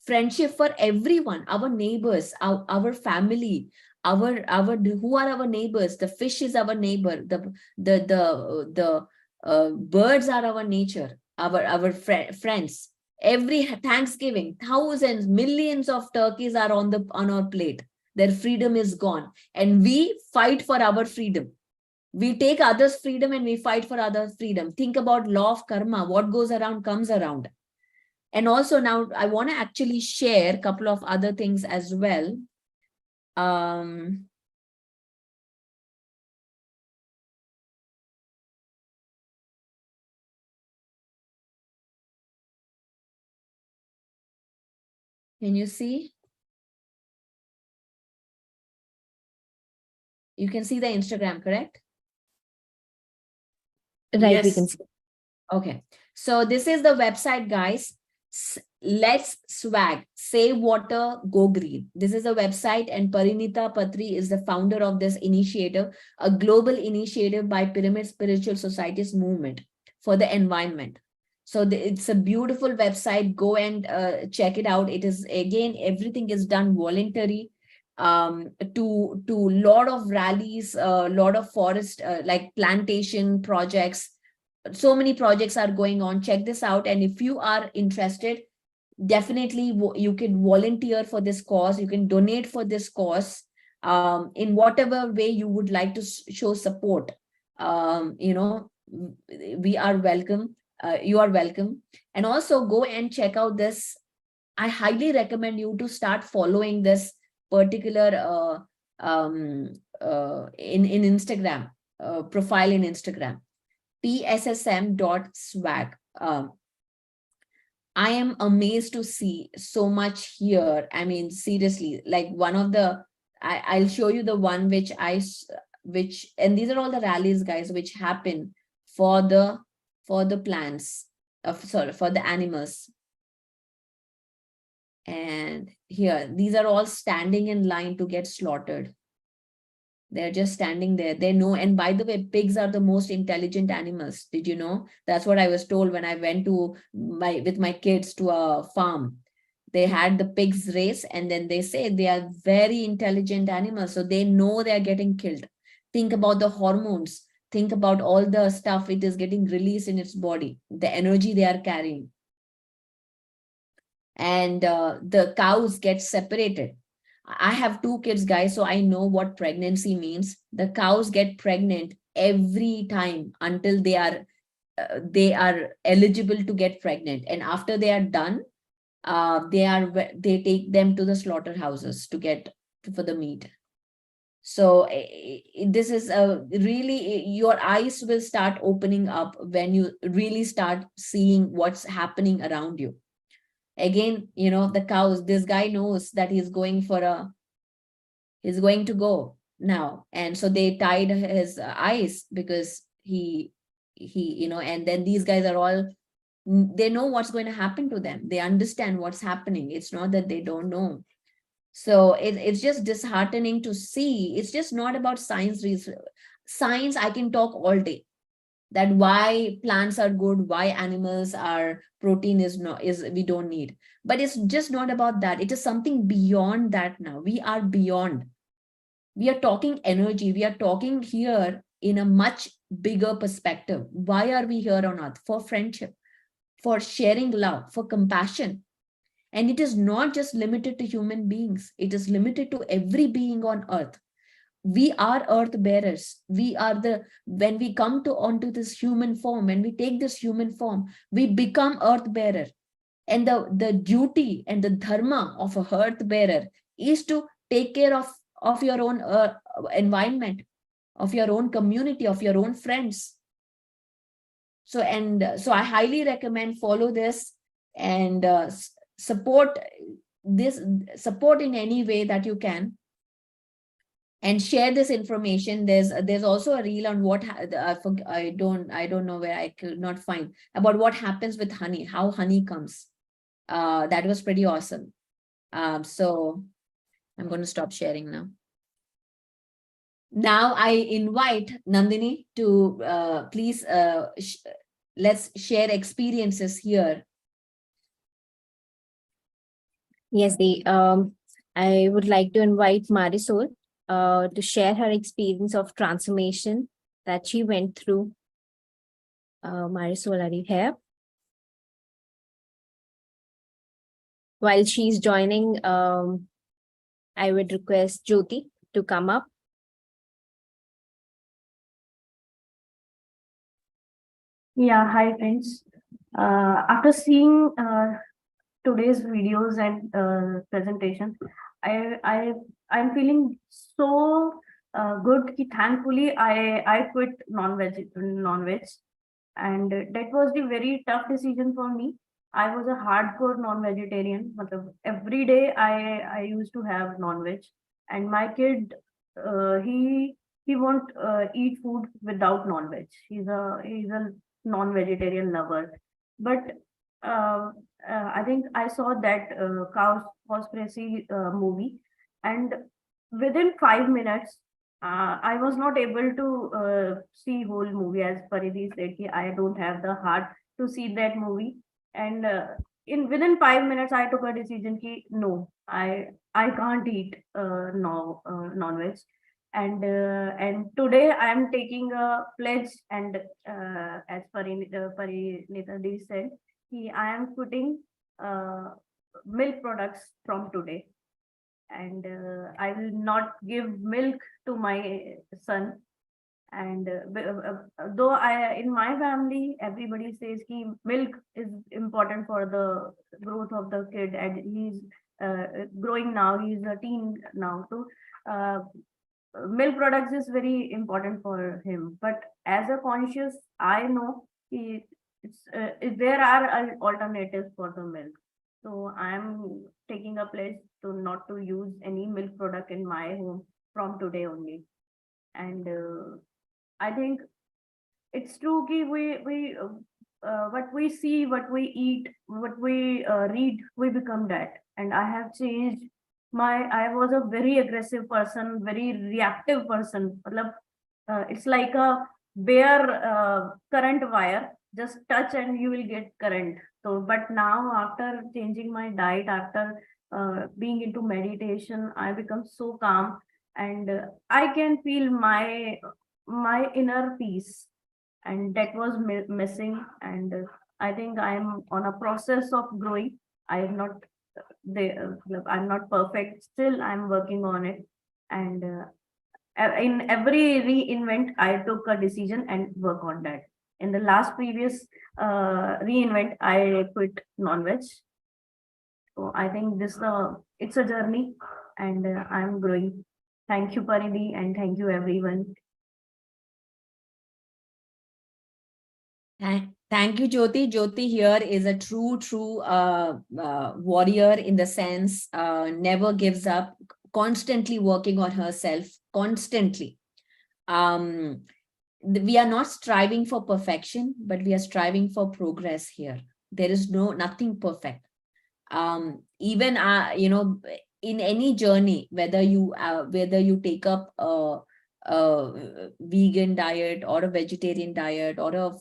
Friendship for everyone, our neighbors, our family, who are our neighbors. The fish is our neighbor. The birds are our nature, our friends. Every Thanksgiving, thousands, millions of turkeys are on our plate. Their freedom is gone, and we fight for our freedom. We take others' freedom and we fight for others' freedom. Think about law of karma. What goes around comes around. And also now I want to actually share a couple of other things as well. Can you see? You can see the Instagram, correct? Right, we Yes. can see. Okay. So this is the website, guys. Let's swag, save water, go green. This is a website, and Parinita Patri is the founder of this initiative, a global initiative by Pyramid Spiritual Societies movement for the environment. So it's a beautiful website. Go and check it out. It is, again, everything is done voluntary. To lot of rallies, lot of forest like plantation projects. So many projects are going on. Check this out, and if you are interested, definitely you can volunteer for this cause. You can donate for this cause in whatever way you would like to show support. We are welcome. You are welcome. And also go and check out this. I highly recommend you to start following this particular in Instagram profile in Instagram, pssm.swag. I am amazed to see so much here. I mean, seriously, like one of the, I'll show you the one which and these are all the rallies, guys, which happen for the plants, for the animals. And here, these are all standing in line to get slaughtered. They're just standing there. They know. And by the way, pigs are the most intelligent animals. Did you know? That's what I was told when I went with my kids to a farm. They had the pigs race, and then they say they are very intelligent animals. So they know they're getting killed. Think about the hormones. Think about all the stuff it is getting released in its body, the energy they are carrying. And the cows get separated. I have 2 kids, guys, so I know what pregnancy means. The cows get pregnant every time until they are eligible to get pregnant, and after they are done, they take them to the slaughterhouses to get for the meat. So this is really, your eyes will start opening up when you really start seeing what's happening around you. Again, the cows, this guy knows that he's going to go now. And so they tied his eyes because he, and then these guys are all, they know what's going to happen to them. They understand what's happening. It's not that they don't know. So it's just disheartening to see. It's just not about science. Science, I can talk all day. That why plants are good, why animals are protein is we don't need. But it's just not about that. It is something beyond that now. We are beyond. We are talking energy. We are talking here in a much bigger perspective. Why are we here on earth? For friendship, for sharing love, for compassion. And it is not just limited to human beings. It is limited to every being on earth. We are earth bearers. When we come onto this human form, when we take this human form, we become earth bearer. And the duty and the dharma of a earth bearer is to take care of your own environment, of your own community, of your own friends. So I highly recommend follow this and support in any way that you can. And share this information. There's also a reel on what I don't know where, I could not find, about what happens with honey, how honey comes. That was pretty awesome. So I'm going to stop sharing now. Now I invite Nandini to please let's share experiences here. Yes, I would like to invite Marisol to share her experience of transformation that she went through. Marisol, are you here? While she's joining, I would request Jyoti to come up. Yeah, hi friends. After seeing today's videos and presentation, I'm feeling so good. Thankfully, I quit non-veg, and that was the very tough decision for me. I was a hardcore non-vegetarian. Matlab, every day I used to have non-veg, and my kid, he won't eat food without non-veg. He's a non-vegetarian lover. But uh, I think I saw that Cowspiracy movie, and within 5 minutes, I was not able to see whole movie. As Paridhi said, ki I don't have the heart to see that movie. And in within 5 minutes, I took a decision ki no, I can't eat no non-veg. And today I am taking a pledge, and as Parinita said, I am putting uh, milk products from today, and I will not give milk to my son. And though I in my family everybody says ki milk is important for the growth of the kid, and he's growing now, he's a teen now, so uh, milk products is very important for him. But as a conscious, I know there are alternatives for the milk. So I'm taking a pledge to not to use any milk product in my home from today only. And I think it's true ki what we see, what we eat, what we read, we become that. And I have changed I was a very aggressive person, very reactive person. Matlab, it's like a bare current wire, just touch and you will get current. So, but now after changing my diet, after being into meditation, I become so calm, and I can feel my inner peace, and that was missing. And I think I'm on a process of growing. I am not I'm not perfect still, I'm working on it. And in every reinvent I took a decision and work on that. In the last previous reinvent, I quit non-veg. So I think it's a journey, and I'm growing. Thank you, Paridhi, and thank you, everyone. Thank you, Jyoti. Jyoti here is a true warrior, in the sense, never gives up, constantly working on herself, constantly. We are not striving for perfection, but we are striving for progress here. There is nothing perfect. Even in any journey, whether you take up a vegan diet or a vegetarian diet or a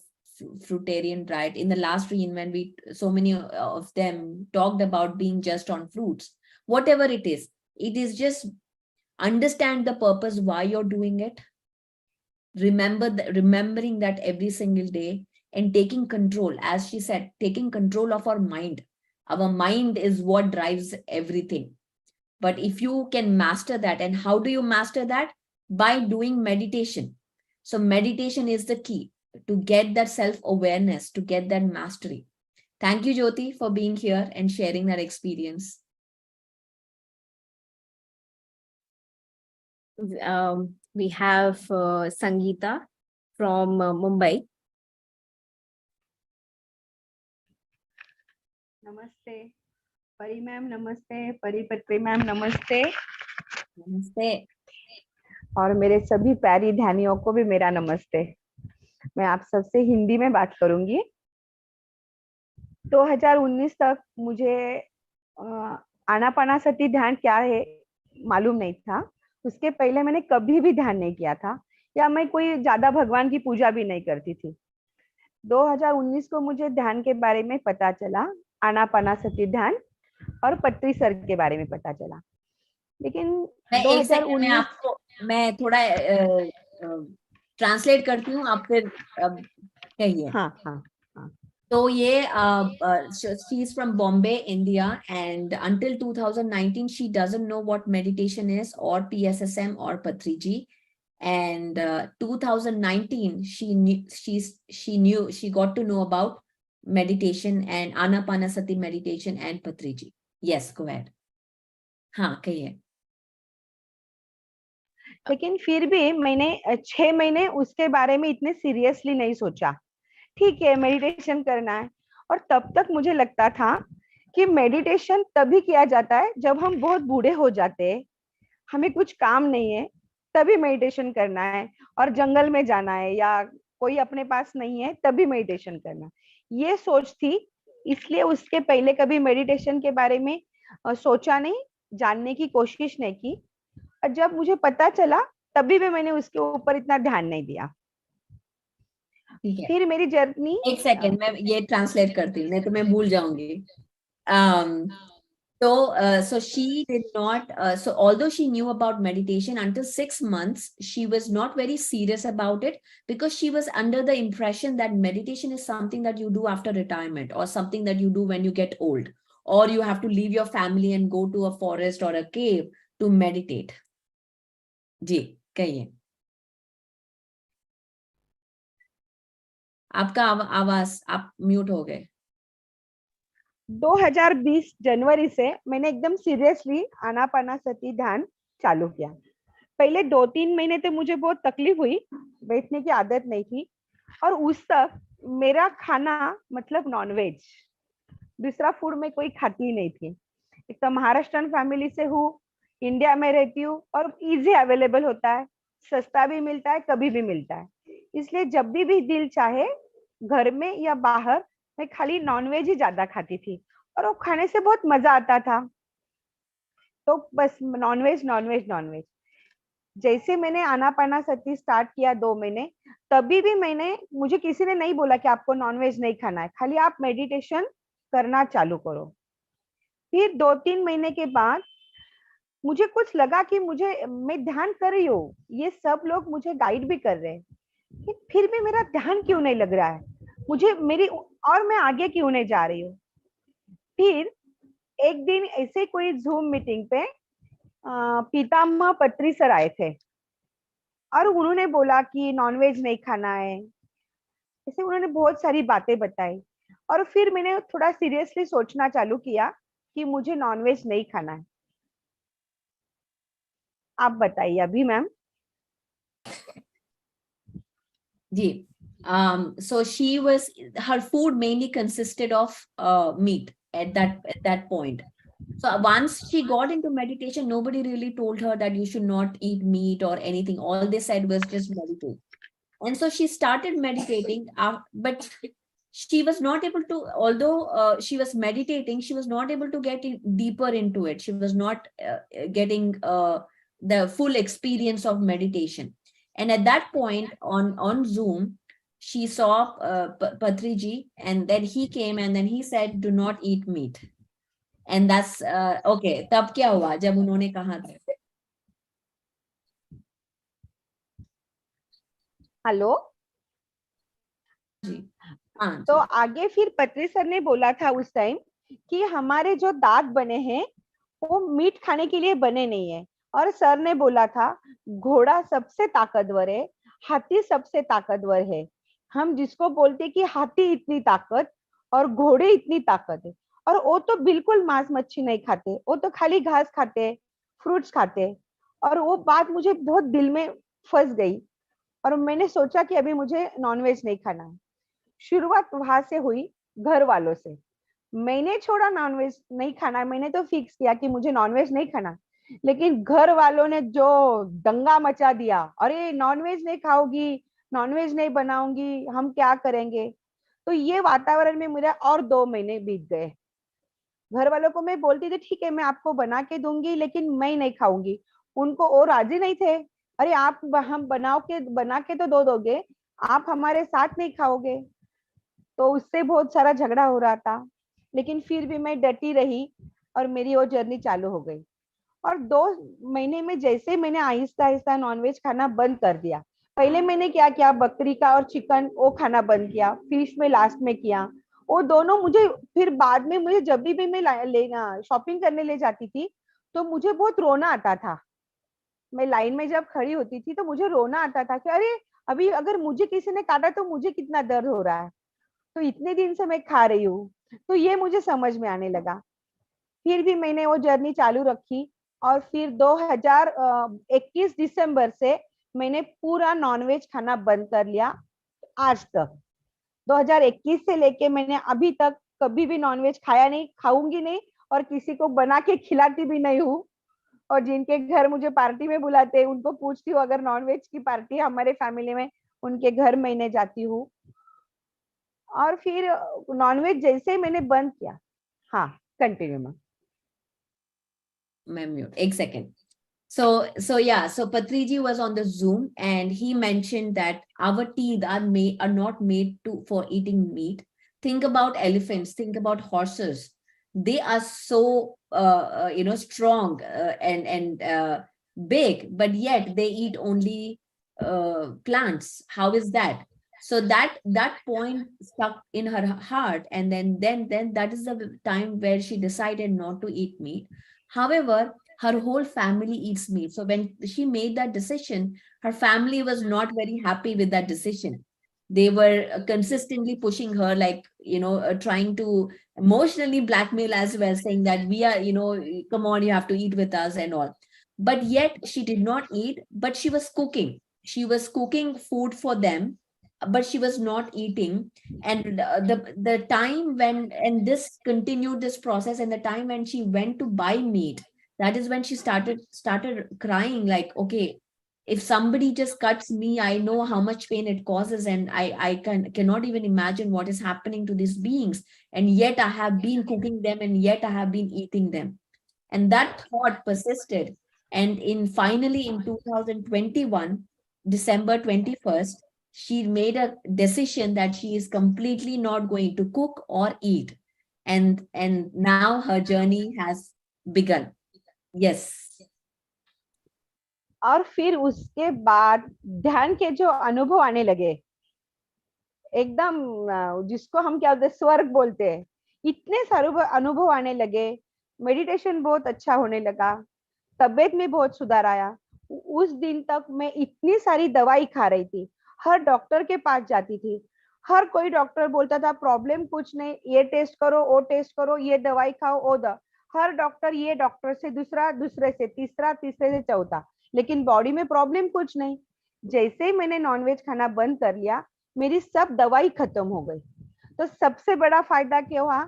fruitarian diet. In the last reinvent, so many of them talked about being just on fruits. Whatever it is just understand the purpose why you're doing it. Remembering that every single day, and taking control, as she said, taking control of our mind. Our mind is what drives everything. But if you can master that, and how do you master that? By doing meditation. So meditation is the key to get that self-awareness, to get that mastery. Thank you, Jyoti, for being here and sharing that experience. We have Sangeeta from Mumbai. नमस्ते परी ma'am, नमस्ते परी पत्री ma'am, नमस्ते। नमस्ते। और मेरे सभी प्यारी ध्यानियों को भी मेरा नमस्ते। मैं आप सबसे हिंदी में बात करूंगी। 2019 तक मुझे आनापानासती ध्यान क्या है मालूम नहीं था। उसके पहले मैंने कभी भी ध्यान नहीं किया था, या मैं कोई ज्यादा भगवान की पूजा भी नहीं करती थी। 2019 को मुझे ध्यान के बारे में पता चला, आनापानासती ध्यान, और पत्री सर के बारे में पता चला। लेकिन 2019 मैं थोड़ा ट्रांसलेट करती हूँ, आप फिर कहिए। हाँ हाँ हाँ। तो ये she is from Bombay, India, and until 2019 she doesn't know what meditation is, or PSSM or Patri ji. And 2019 she got to know about meditation and Anapanasati meditation and Patri ji. Yes, go ahead. हाँ कहिए। लेकिन फिर भी मैंने 6 महीने उसके बारे में इतने सीरियसली नहीं सोचा। ठीक है, मेडिटेशन करना है, और तब तक मुझे लगता था कि मेडिटेशन तभी किया जाता है जब हम बहुत बूढ़े हो जाते हैं, हमें कुछ काम नहीं है, तभी मेडिटेशन करना है, और जंगल में जाना है या कोई अपने पास नहीं है तभी मेडिटेशन करना, ये सोच थी। इसलिए उसके पहले कभी मेडिटेशन के बारे में सोचा नहीं, जानने की कोशिश नहीं की। और जब मुझे पता चला तभी भी मैंने उसके ऊपर इतना ध्यान नहीं दिया। ठीक है, फिर मेरी जर्नी, एक सेकेंड मैं ये ट्रांसलेट करती हूँ, नहीं तो मैं भूल जाऊंगी। um so she did not so although she knew about meditation, until 6 months she was not very serious about it, because she was under the impression that meditation is something that you do after retirement, or something that you do when you get old, or you have to leave your family and go to a forest or a cave to meditate. जी कहिए, आपका आवाज, आप mute हो गए। 2020 जनवरी से मैंने एकदम seriously आनापानासती ध्यान चालू किया। पहले 2-3 महीने तो मुझे बहुत तकलीफ हुई, बैठने की आदत नहीं थी, और उस तक मेरा खाना मतलब नॉनवेज, दूसरा फूड में कोई खाती नहीं थी। एक तो महाराष्ट्रन फैमिली से हूँ, इंडिया में रहती हूँ, और इजी अवेलेबल होता है, सस्ता भी मिलता है, कभी भी मिलता है। इसलिए जब भी दिल चाहे, घर में या बाहर, मैं खाली नॉनवेज ही ज्यादा खाती थी, और वो खाने से बहुत मजा आता था। तो बस नॉनवेज नॉनवेज नॉनवेज। जैसे मैंने आनापानासती स्टार्ट किया 2 महीने, तभी भी मुझे किसी ने नहीं बोला कि आपको नॉनवेज नहीं खाना है, खाली आप मेडिटेशन करना चालू करो। फिर 2-3 महीने के बाद मुझे कुछ लगा कि मैं ध्यान कर रही हूँ, ये सब लोग मुझे गाइड भी कर रहे हैं, कि फिर भी मेरा ध्यान क्यों नहीं लग रहा है, मुझे मेरी, और मैं आगे क्यों नहीं जा रही हूँ। फिर एक दिन ऐसे कोई जूम मीटिंग पे पितामह पत्री सर आए थे, और उन्होंने बोला कि नॉनवेज नहीं खाना है, ऐसे उन्होंने बहुत सारी बातें बताई। और फिर मैंने थोड़ा सीरियसली सोचना चालू किया कि मुझे नॉनवेज नहीं खाना है। आप बताइए अभी मैम। जी, so she was, her food mainly consisted of meat at that point. So once she got into meditation, nobody really told her that you should not eat meat or anything. All they said was just meditate. And so she started meditating, but she was not able to, although she was meditating, she was not able to get deeper into it. She was not getting the full experience of meditation. And at that point on Zoom, she saw Patri ji, and then he came and then he said, do not eat meat. And that's okay. तब क्या हुआ जब उन्होंने कहा था? Hello जी, हाँ तो जी। आगे फिर पत्री सर ने बोला था उस टाइम कि हमारे जो दांत बने हैं वो मीट खाने के लिए बने नहीं है। और सर ने बोला था घोड़ा सबसे ताकतवर है, हाथी सबसे ताकतवर है। हम जिसको बोलते कि हाथी इतनी ताकत और घोड़े इतनी ताकत है, और वो तो बिल्कुल मांस मच्छी नहीं खाते, वो तो खाली घास खाते, फ्रूट्स खाते। और वो बात मुझे बहुत दिल में फंस गई, और मैंने सोचा कि अभी मुझे नॉनवेज नहीं खाना है। शुरुआत वहां से हुई, घर वालों से। मैंने छोड़ा नॉनवेज नहीं खाना, मैंने तो फिक्स किया कि मुझे नॉनवेज नहीं खाना, लेकिन घर वालों ने जो दंगा मचा दिया, अरे नॉनवेज नहीं खाओगी, नॉनवेज नहीं बनाऊंगी, हम क्या करेंगे। तो ये वातावरण में मेरा और 2 महीने बीत गए। घर वालों को मैं बोलती थी ठीक है मैं आपको बना के दूंगी, लेकिन मैं नहीं खाऊंगी। उनको और राजी नहीं थे, अरे आप हम बना के तो दो दोगे, आप हमारे साथ नहीं खाओगे। तो उससे बहुत सारा झगड़ा हो रहा था, लेकिन फिर भी मैं डटी रही और मेरी वो जर्नी चालू हो गई। और 2 महीने में जैसे मैंने आहिस्ता आहिस्ता नॉनवेज खाना बंद कर दिया। पहले मैंने क्या किया, बकरी का और चिकन वो खाना बंद किया, फिश में लास्ट में किया। वो दोनों मुझे फिर बाद में, मुझे जब भी मैं शॉपिंग करने ले जाती थी तो मुझे बहुत रोना आता था। मैं लाइन में जब खड़ी होती थी तो मुझे रोना आता था कि अरे अभी अगर मुझे किसी ने काटा तो मुझे कितना दर्द हो रहा है, तो इतने दिन से मैं खा रही हूँ। तो ये मुझे समझ में आने लगा। फिर भी मैंने वो जर्नी चालू रखी, और फिर 2021 दिसंबर से मैंने पूरा नॉनवेज खाना बंद कर लिया। आज तक 2021 से लेके मैंने अभी तक कभी भी नॉनवेज खाया नहीं, खाऊंगी नहीं, और किसी को बना के खिलाती भी नहीं हूँ। और जिनके घर मुझे पार्टी में बुलाते हैं उनको पूछती हूँ, अगर नॉनवेज की पार्टी है हमारे फैमिली में, उनके घर महीने जाती हूँ। और फिर नॉनवेज जैसे ही मैंने बंद किया, हाँ कंटिन्यू मैम। Mute. एक second. So yeah, so Patriji was on the Zoom and he mentioned that our teeth are not made for eating meat. Think about elephants, think about horses. They are so strong and big, but yet they eat only plants. How is that? So that point stuck in her heart, and then that is the time where she decided not to eat meat. However, her whole family eats meat. So when she made that decision, her family was not very happy with that decision. They were consistently pushing her, like, trying to emotionally blackmail as well, saying that we are, come on, you have to eat with us and all. But yet she did not eat, but she was cooking. She was cooking food for them, but she was not eating. And the time when, and this continued this process, and the time when she went to buy meat, that is when she started crying, like, okay, if somebody just cuts me, I know how much pain it causes, and I cannot even imagine what is happening to these beings, and yet I have been cooking them, and yet I have been eating them. And that thought persisted, and finally in 2021, December 21st, she made a decision that she is completely not going to cook or eat. And now her journey has begun. Yes. और फिर उसके बाद ध्यान के जो अनुभव आने लगे, एकदम जिसको हम क्या बोलते हैं, स्वर्ग बोलते हैं, इतने सारे अनुभव आने लगे। मेडिटेशन बहुत अच्छा होने लगा, तबीयत में बहुत सुधार आया। उस दिन तक मैं इतनी सारी दवाई खा रही थी, हर डॉक्टर के पास जाती थी, हर कोई डॉक्टर बोलता था प्रॉब्लम कुछ नहीं, ये टेस्ट करो, वो टेस्ट करो, ये दवाई खाओ, वो हर डॉक्टर, ये डॉक्टर से दूसरा, दूसरे से तीसरा, तीसरे से चौथा, लेकिन बॉडी में प्रॉब्लम कुछ नहीं। जैसे ही मैंने नॉनवेज खाना बंद कर लिया, मेरी सब दवाई खत्म हो गई। तो सबसे बड़ा फायदा क्या हुआ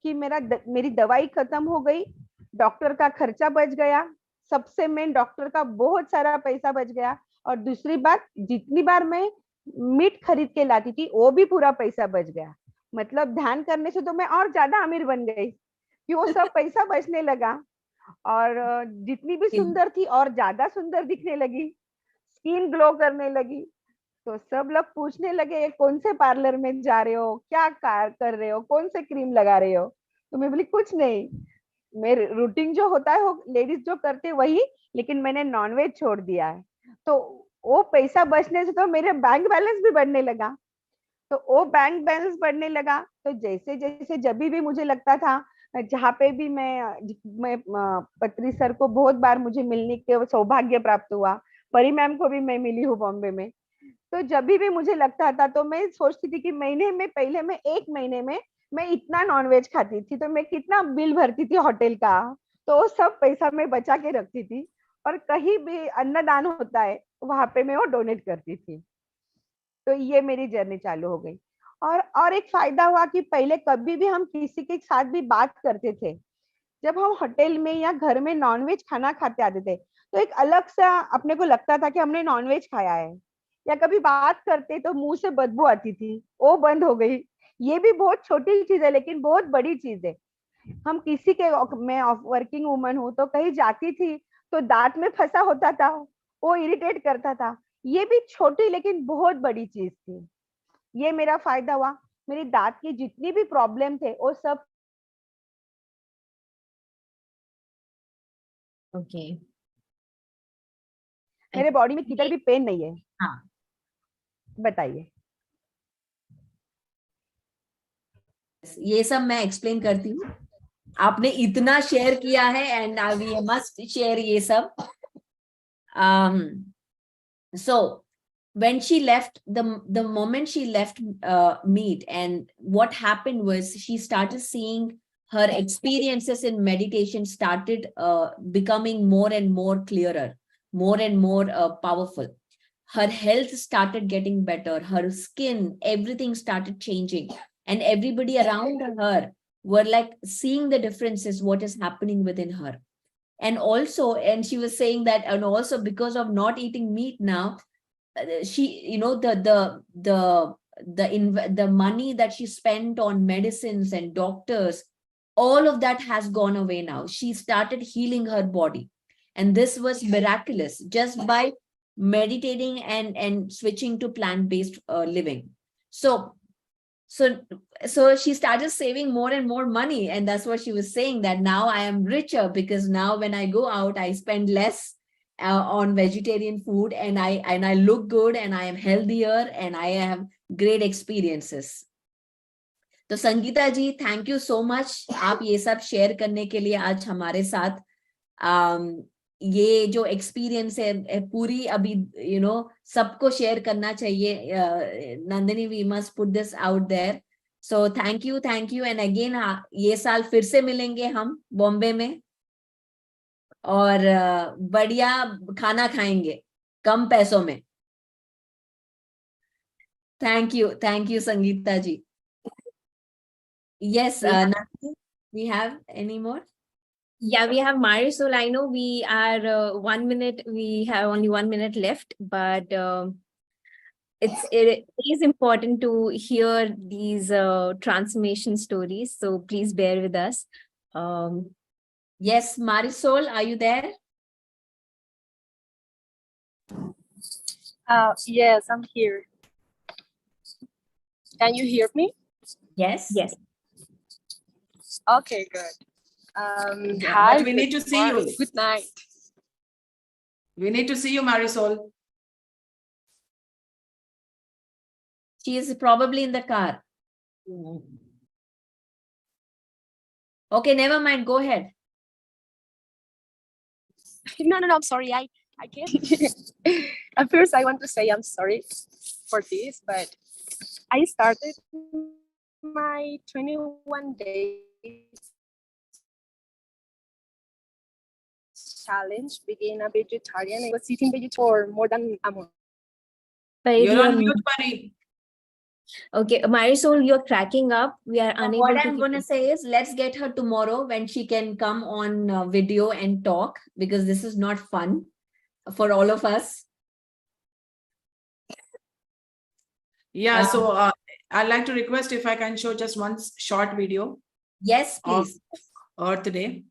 कि मेरी दवाई खत्म हो गई, डॉक्टर का खर्चा बच गया, सबसे मेन डॉक्टर का बहुत सारा पैसा बच गया। और दूसरी बात, जितनी बार मैं मीट खरीद के लाती थी वो भी पूरा पैसा बच गया। मतलब ध्यान करने से तो मैं और ज्यादा अमीर बन गई कि वो सब पैसा बचने लगा। और जितनी भी सुंदर थी और ज्यादा सुंदर दिखने लगी, स्किन ग्लो करने लगी। तो सब लोग पूछने लगे कौन से पार्लर में जा रहे हो, क्या कर रहे हो, कौन से क्रीम लगा रहे हो। तो मैं बोली कुछ नहीं, मेरे रूटीन जो होता है वो लेडीज जो करते वही, लेकिन मैंने नॉनवेज छोड़ दिया है। तो वो पैसा बचने से तो मेरे बैंक बैलेंस भी बढ़ने लगा। तो वो बैंक बैलेंस बढ़ने लगा। तो जैसे जैसे जब भी मुझे लगता था, जहाँ पे भी मैं पत्री सर को बहुत बार मुझे मिलने के सौभाग्य प्राप्त हुआ, परी मैम को भी मैं मिली हूँ बॉम्बे में। तो जब भी मुझे लगता था तो मैं सोचती थी कि महीने में, पहले मैं 1 महीने में मैं इतना नॉनवेज खाती थी तो मैं कितना बिल भरती थी होटल का। तो वो सब पैसा मैं बचा के रखती थी, और कहीं भी अन्नदान होता है वहां पे मैं वो डोनेट करती थी। तो ये मेरी जर्नी चालू हो गई। और एक फायदा हुआ कि पहले कभी भी हम किसी के साथ भी बात करते थे, जब हम होटल में या घर में नॉनवेज खाना खाते आते थे, तो एक अलग सा अपने को लगता था कि हमने नॉनवेज खाया है। या कभी बात करते तो मुंह से बदबू आती थी, वो बंद हो गई। ये भी बहुत छोटी चीज है लेकिन बहुत बड़ी चीज है। हम किसी के, मैं वर्किंग वुमन हूँ तो कहीं जाती थी तो दांत में फंसा होता था, वो इरिटेट करता था। ये भी छोटी लेकिन बहुत बड़ी चीज थी। ये मेरा फायदा हुआ, मेरी दांत की जितनी भी प्रॉब्लम थे वो सब। ओके। मेरे बॉडी में किधर भी पेन नहीं है। हाँ, बताइए। ये सब मैं एक्सप्लेन करती हूँ, आपने इतना शेयर किया है एंड वी मस्ट शेयर ये सब। So when she left, the moment she left meat, and what happened was she started seeing her experiences in meditation started becoming more and more clearer, more and more powerful. Her health started getting better, her skin, everything started changing, and everybody around her were like seeing the differences, what is happening within her. And also, and she was saying that, and also because of not eating meat now, she, you know, the money that she spent on medicines and doctors, all of that has gone away now. She started healing her body. And this was miraculous just by meditating and switching to plant-based living. So she started saving more and more money. And that's what she was saying, that now I am richer because now when I go out, I spend less on vegetarian food, and I look good, and I am healthier, and I have great experiences. तो संगीता जी, thank you so much, आप ये सब share करने के लिए आज हमारे साथ. ये जो एक्सपीरियंस है पूरी अभी यू नो सबको शेयर करना चाहिए. Nandini, we must put this out there. So thank you and again ये साल फिर से मिलेंगे हम बॉम्बे में, और बढ़िया खाना खाएंगे कम पैसों में. Thank you Sangeeta ji. Yes, Nandini, we have any more? Yeah, we have Marisol. I know we are 1 minute. We have only 1 minute left, but it is important to hear these transformation stories. So please bear with us. Yes, Marisol, are you there? Yes, I'm here. Can you hear me? Yes. Yes. Okay, good. Hi, but we need to see you. Good night. We need to see you, Marisol. She is probably in the car. Okay, never mind. Go ahead. No, I'm sorry. I can't. At first, I want to say I'm sorry for this, but I started my 21 days challenge, being a vegetarian. I was eating vegetarian for more than a month. You're on mute, Pari. Okay, Marisol, you're cracking up. We are unable What to I'm going to say is, let's get her tomorrow when she can come on video and talk, because this is not fun for all of us. Yeah, so I'd like to request if I can show just one short video. Yes, please. Of Earth Day.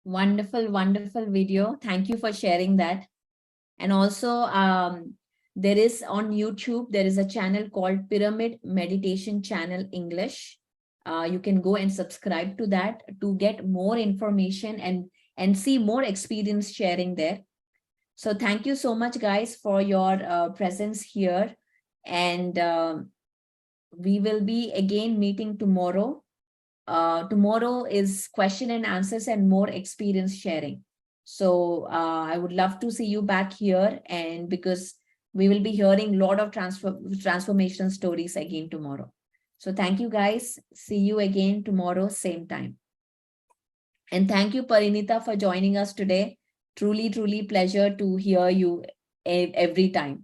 Wonderful, wonderful video. Thank you for sharing that. And also, there is on YouTube, there is a channel called Pyramid Meditation Channel English. You can go and subscribe to that to get more information and see more experience sharing there. So thank you so much, guys, for your presence here. And we will be again meeting tomorrow. Tomorrow is question and answers and more experience sharing. So I would love to see you back here, and because we will be hearing a lot of transformation stories again tomorrow. So thank you, guys. See you again tomorrow, same time. And thank you, Parinita, for joining us today. Truly, truly pleasure to hear you every time.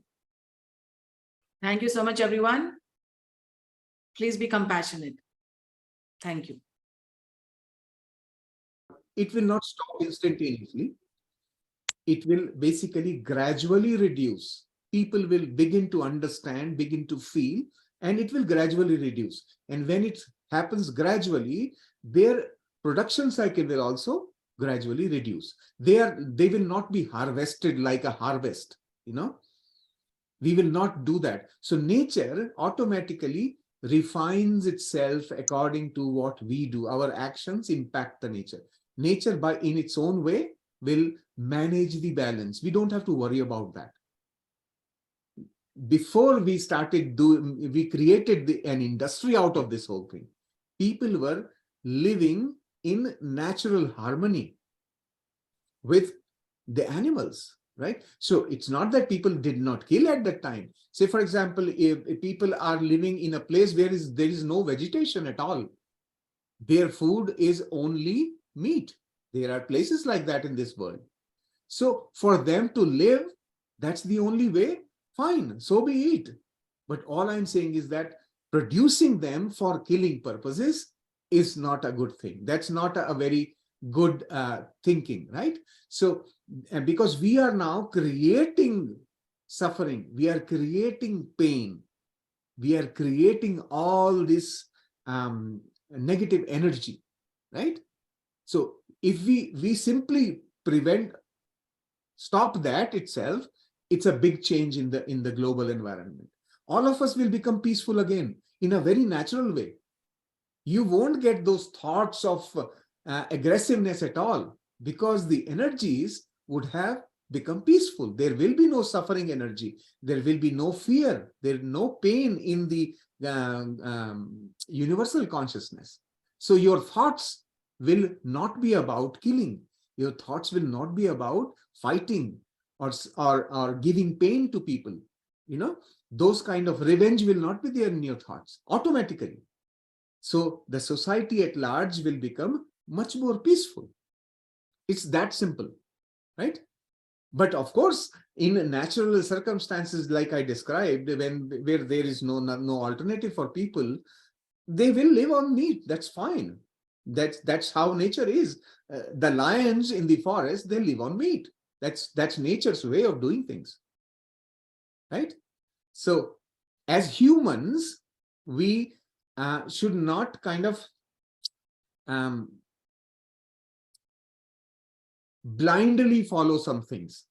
Thank you so much, everyone. Please be compassionate. Thank you. It will not stop instantaneously. It will basically gradually reduce. People will begin to understand, begin to feel, and it will gradually reduce. And when it happens gradually, their production cycle will also gradually reduce. They will not be harvested like a harvest, you know. We will not do that. So nature automatically refines itself according to what we do. Our actions impact the nature. Nature, in its own way, will manage the balance. We don't have to worry about that. Before we started doing, we created an industry out of this whole thing. People were living in natural harmony with the animals, right? So it's not that people did not kill at that time. Say, for example, if people are living in a place where there is no vegetation at all, their food is only meat. There are places like that in this world. So for them to live, that's the only way, fine, so be it. But all I'm saying is that producing them for killing purposes is not a good thing. That's not a very good thinking, right? So because we are now creating suffering, we are creating pain, we are creating all this negative energy, right? So if we simply stop that itself, it's a big change in the global environment. All of us will become peaceful again in a very natural way. You won't get those thoughts of aggressiveness at all, because the energies would have become peaceful. There will be no suffering energy. There will be no fear. There is no pain in the universal consciousness. So your thoughts will not be about killing. Your thoughts will not be about fighting or giving pain to people. You know, those kind of revenge will not be there in your thoughts automatically. So the society at large will become much more peaceful. It's that simple, right? But of course, in natural circumstances like I described, where there is no alternative for people, they will live on meat. That's fine. That's how nature is. The lions in the forest, they live on meat. That's nature's way of doing things, right? So as humans, we should not kind of blindly follow some things.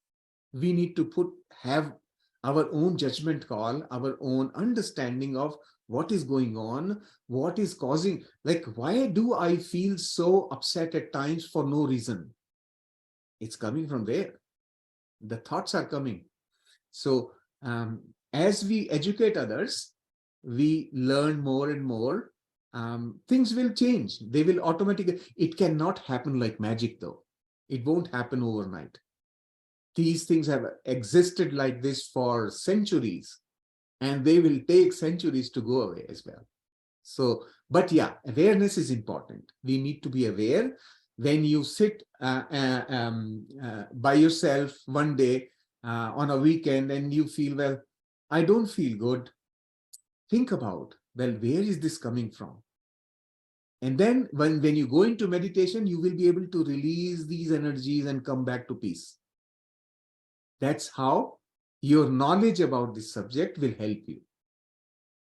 We need to have our own judgment call, our own understanding of what is going on, what is causing, like, why do I feel so upset at times for no reason? It's coming from where? The thoughts are coming. So as we educate others, we learn more and more. Things will change. They will automatically. It cannot happen like magic, though. It won't happen overnight. These things have existed like this for centuries, and they will take centuries to go away as well. So, but yeah, awareness is important. We need to be aware. When you sit by yourself one day on a weekend and you feel, well, I don't feel good. Think about, well, where is this coming from? And then when you go into meditation, you will be able to release these energies and come back to peace. That's how your knowledge about this subject will help you.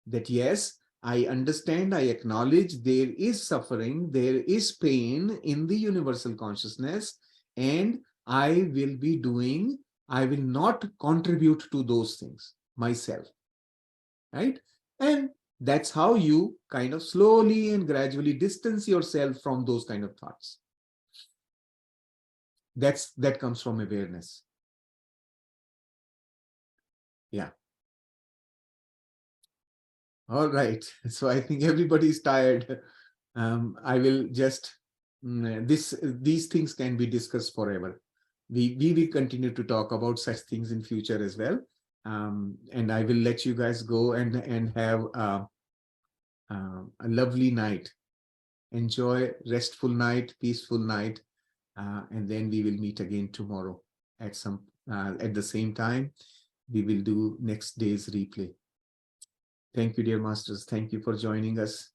That yes, I understand, I acknowledge there is suffering, there is pain in the universal consciousness, and I will not contribute to those things myself, right? And that's how you kind of slowly and gradually distance yourself from those kind of thoughts. That comes from awareness. Yeah. All right. So I think everybody's tired. I will just these things can be discussed forever. We will continue to talk about such things in future as well. And I will let you guys go and have a lovely night. Enjoy restful night, peaceful night, and then we will meet again tomorrow at the same time. We will do next day's replay. Thank you, dear masters. Thank you for joining us.